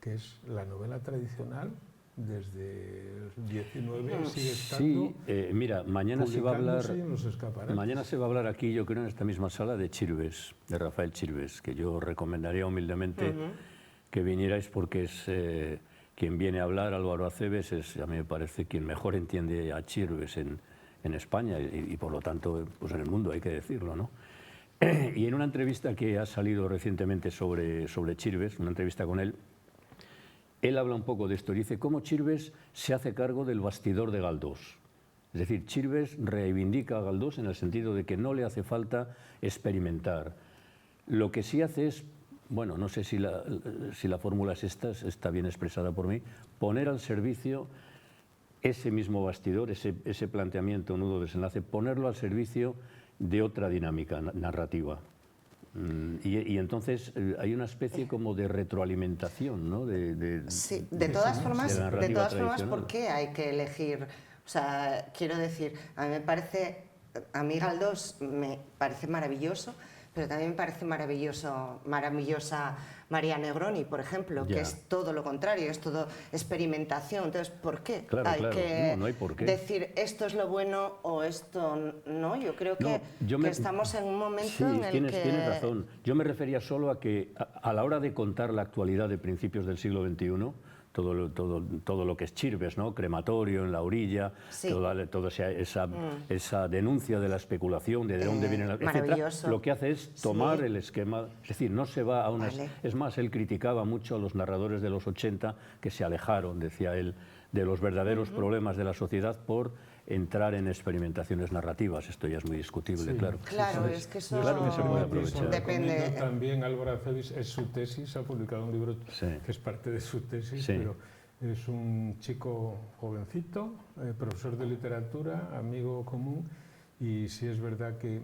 que es la novela tradicional. Desde el 19 sigue estando. Sí, mira, mañana se va a hablar aquí, yo creo, en esta misma sala de Chirves, de Rafael Chirves, que yo recomendaría humildemente que vinierais porque es quien viene a hablar, Álvaro Aceves, a mí me parece quien mejor entiende a Chirves en España y por lo tanto pues en el mundo, hay que decirlo, ¿no? Y en una entrevista que ha salido recientemente sobre Chirves, una entrevista con él habla un poco de esto, dice cómo Chirves se hace cargo del bastidor de Galdós. Es decir, Chirves reivindica a Galdós en el sentido de que no le hace falta experimentar. Lo que sí hace es, bueno, no sé si la fórmula es esta, está bien expresada por mí, poner al servicio ese mismo bastidor, ese planteamiento, nudo, desenlace, ponerlo al servicio de otra dinámica narrativa. Y entonces hay una especie como de retroalimentación, ¿no? Sí, de todas formas, ¿por qué hay que elegir? O sea, quiero decir, a mí Galdós me parece maravilloso, pero también me parece maravillosa María Negroni, por ejemplo, que es todo lo contrario, es todo experimentación. Entonces, ¿por qué hay que decir esto es lo bueno o esto no? Yo creo que estamos en un momento en el que... Tienes razón. Yo me refería solo a que a la hora de contar la actualidad de principios del siglo XXI, todo lo que es Chirves, ¿no? Crematorio en la orilla, toda esa denuncia de la especulación, de dónde viene la... etcétera, lo que hace es tomar el esquema, es decir, no se va a una... Es más, él criticaba mucho a los narradores de los 80 que se alejaron, decía él, de los verdaderos problemas de la sociedad por entrar en experimentaciones narrativas. Esto ya es muy discutible, claro. Claro, es que eso se puede aprovechar. Depende. También Álvaro Aceves es su tesis, ha publicado un libro que es parte de su tesis, pero es un chico jovencito, profesor de literatura, amigo común, y sí es verdad que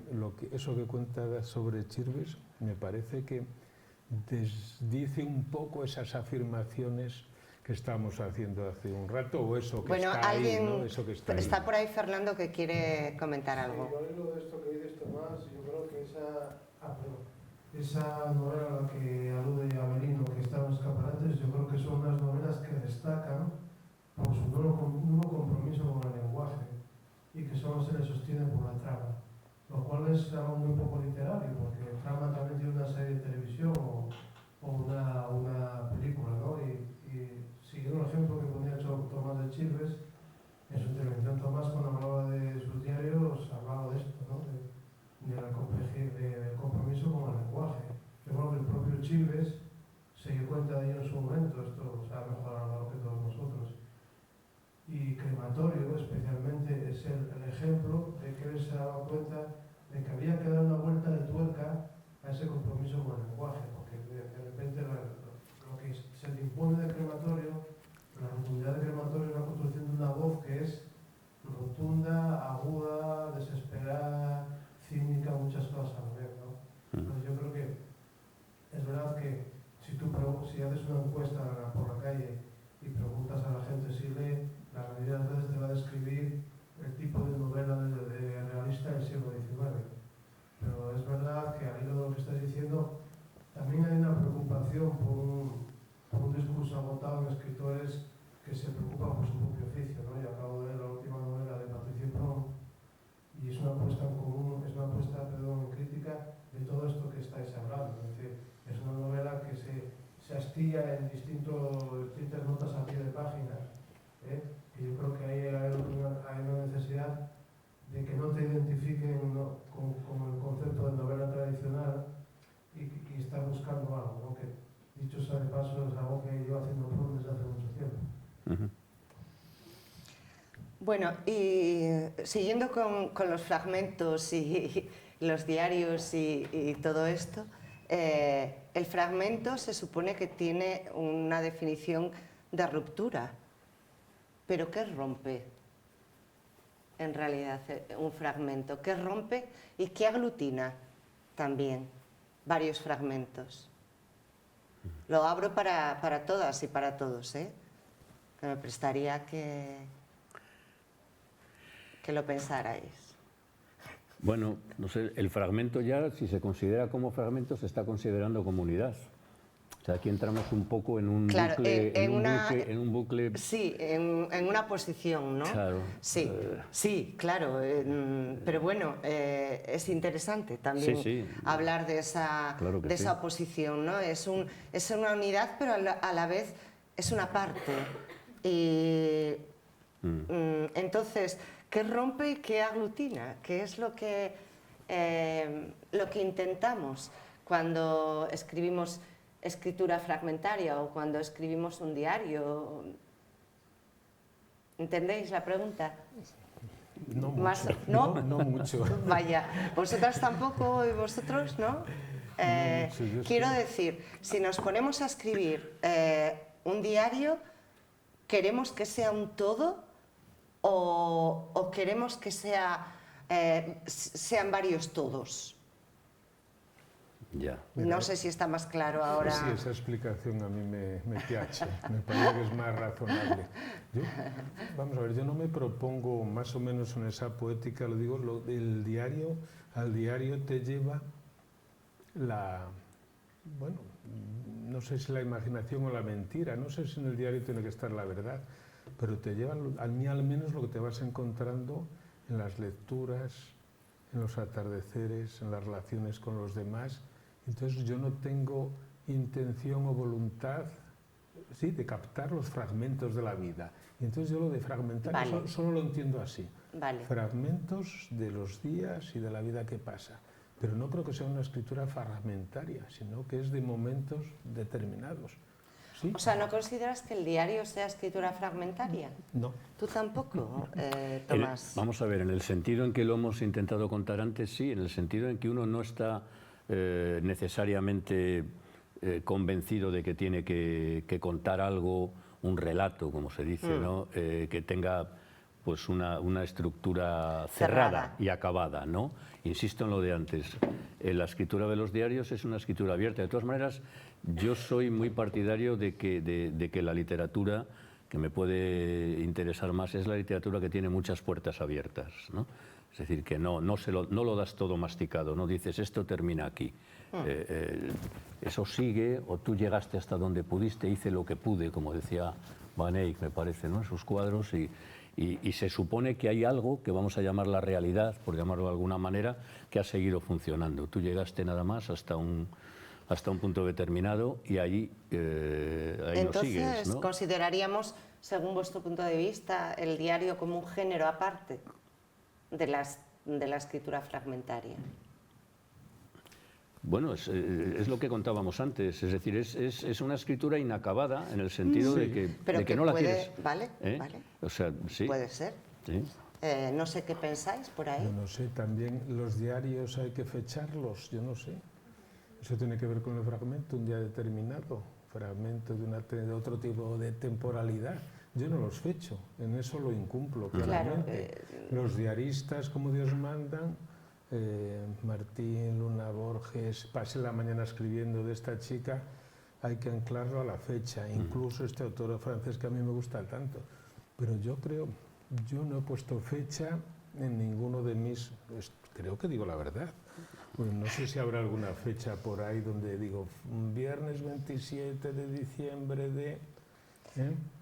eso que cuenta sobre Chirves me parece que desdice un poco esas afirmaciones que estamos haciendo hace un rato, o eso que está ahí, ¿no? Eso que está ahí. Está por ahí Fernando que quiere comentar algo. Sí, yo de esto que dices, Tomás, yo creo que esa novela a la que alude Avelino, que está en los escaparates, yo creo que son unas novelas que destacan por su nuevo compromiso con el lenguaje y que solo se le sostiene por la trama, lo cual es algo muy poco literario, porque la trama también tiene una serie de televisión o una película, ¿no? Y siguiendo el ejemplo que ponía Tomás de Chirves, en su intervención Tomás, cuando hablaba de sus diarios, hablaba de esto, ¿no? Del compromiso con el lenguaje. Yo creo que el propio Chirves se dio cuenta de ello en su momento, esto se ha mejorado que todos nosotros. Y Crematorio, especialmente, es el ejemplo de que él se daba cuenta de que había que dar una vuelta de tuerca a ese compromiso con el lenguaje, porque de repente lo que se le impone de Crematorio La rotundidad de crematorio es la construcción de una voz que es rotunda, aguda, desesperada, cínica, muchas cosas a la vez, ¿no? Entonces yo creo que es verdad que si haces una encuesta por la calle y preguntas a la gente si lee, la mayoría de las veces te va a describir el tipo de novela de realista del siglo XIX. Pero es verdad que al hilo de lo que estás diciendo, también hay una preocupación por un discurso agotado en escritores que se preocupan por su propio oficio, ¿no? Yo acabo de leer la última novela de Patricio Prom y es una apuesta en común, es una apuesta, perdón, crítica de todo esto que estáis hablando. Es decir, es una novela que se astilla en distintas notas a pie de página, ¿eh? Y yo creo que hay una necesidad de que no te identifiquen con el concepto de novela tradicional y estar buscando algo, ¿no? Que, dicho sea de paso, es algo que llevo haciendo Prom desde hace mucho tiempo. Bueno, y siguiendo con los fragmentos y los diarios y todo esto, el fragmento se supone que tiene una definición de ruptura, pero ¿qué rompe en realidad un fragmento? ¿Qué rompe y qué aglutina también varios fragmentos? Lo abro para todas y para todos, ¿eh? Que me prestaría que lo pensarais. Bueno, no sé, el fragmento ya, si se considera como fragmento, se está considerando como unidad. O sea, aquí entramos un poco en un Claro, bucle... en un bucle... Sí, en una posición, ¿no? Claro. Sí, sí, claro. Pero bueno, es interesante también hablar de esa, claro que de sí. esa oposición, ¿no? Es una unidad, pero a la vez es una parte. Y entonces, ¿qué rompe y qué aglutina? ¿Qué es lo que intentamos cuando escribimos escritura fragmentaria o cuando escribimos un diario? ¿Entendéis la pregunta? No mucho. Más, ¿no? No mucho. Vaya, vosotras tampoco y vosotros, ¿no? Mucho, Quiero sí. decir, si nos ponemos a escribir un diario, ¿queremos que sea un todo o queremos que sean varios todos? Ya. No sé si está más claro ahora. Sí, esa explicación a mí me piace, me parece que es más razonable. Vamos a ver, yo no me propongo más o menos en esa poética, lo digo, el diario, al diario te lleva bueno, no sé si la imaginación o la mentira, no sé si en el diario tiene que estar la verdad, pero te lleva, a mí al menos, lo que te vas encontrando en las lecturas, en los atardeceres, en las relaciones con los demás. Entonces yo no tengo intención o voluntad, sí, de captar los fragmentos de la vida. Y entonces yo lo de fragmentar solo lo entiendo así. Vale. Fragmentos de los días y de la vida que pasa. Pero no creo que sea una escritura fragmentaria, sino que es de momentos determinados. ¿Sí? O sea, ¿no consideras que el diario sea escritura fragmentaria? No. ¿Tú tampoco, Tomás? Vamos a ver, en el sentido en que lo hemos intentado contar antes, sí, en el sentido en que uno no está necesariamente convencido de que tiene que contar algo, un relato, como se dice, ¿no? Que tenga pues una estructura cerrada y acabada, ¿no? Insisto en lo de antes, la escritura de los diarios es una escritura abierta. De todas maneras, yo soy muy partidario de que la literatura que me puede interesar más es la literatura que tiene muchas puertas abiertas, ¿no? Es decir, que no lo das todo masticado, no dices esto termina aquí. Eso sigue, o tú llegaste hasta donde pudiste, hice lo que pude, como decía Van Eyck, me parece, ¿no? En sus cuadros, y se supone que hay algo que vamos a llamar la realidad, por llamarlo de alguna manera, que ha seguido funcionando. Tú llegaste nada más hasta un punto determinado y ahí lo sigues, ¿no? Entonces, ¿consideraríamos, según vuestro punto de vista, el diario como un género aparte de la escritura fragmentaria? Bueno, es lo que contábamos antes, es decir, es una escritura inacabada en el sentido de que no la quieres. Vale, ¿Eh? vale. O sea, sí. Puede ser. Sí. No sé qué pensáis por ahí. Yo no sé, también los diarios hay que fecharlos, yo no sé. Eso tiene que ver con el fragmento, un día determinado. fragmento de otro tipo de temporalidad, yo no los fecho, en eso lo incumplo claramente. Los diaristas, como Dios mandan, Martín, Luna, Borges, pasé la mañana escribiendo de esta chica, hay que anclarlo a la fecha, incluso este autor francés que a mí me gusta tanto. Pero yo no he puesto fecha en ninguno de mis, creo que digo la verdad. Pues no sé si habrá alguna fecha por ahí donde digo, viernes 27 de diciembre de...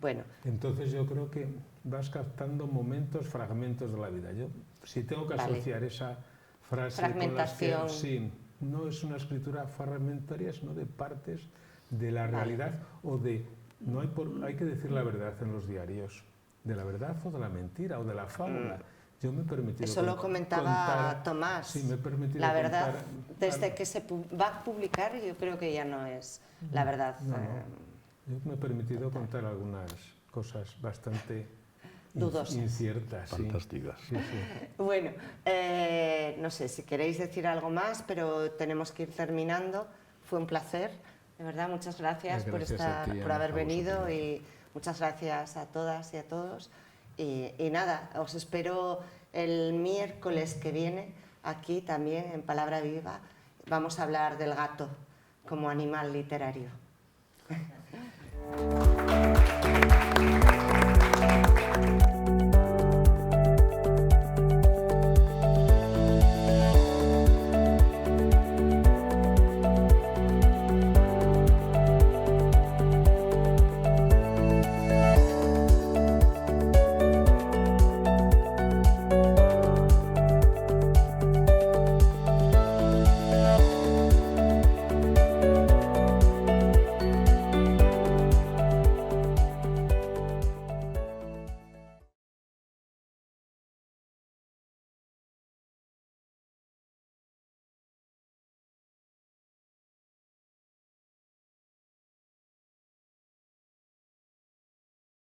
Bueno. Entonces yo creo que vas captando momentos, fragmentos de la vida. Yo, si tengo que asociar esa frase fragmentación. Con las que, sí, no es una escritura fragmentaria, sino de partes de la realidad o de... No hay que decir la verdad en los diarios, de la verdad o de la mentira o de la fábula. Yo me he permitido Eso lo comentaba Tomás. Sí, me he permitido la verdad, desde que se va a publicar, yo creo que ya no es la verdad. Yo me he permitido contar algunas cosas bastante dudosas, inciertas. Fantásticas. Sí, sí. Bueno, no sé si queréis decir algo más, pero tenemos que ir terminando. Fue un placer, de verdad, muchas gracias por haber venido y muchas gracias a todas y a todos. Y nada, os espero el miércoles que viene aquí también en Palabra Viva. Vamos a hablar del gato como animal literario.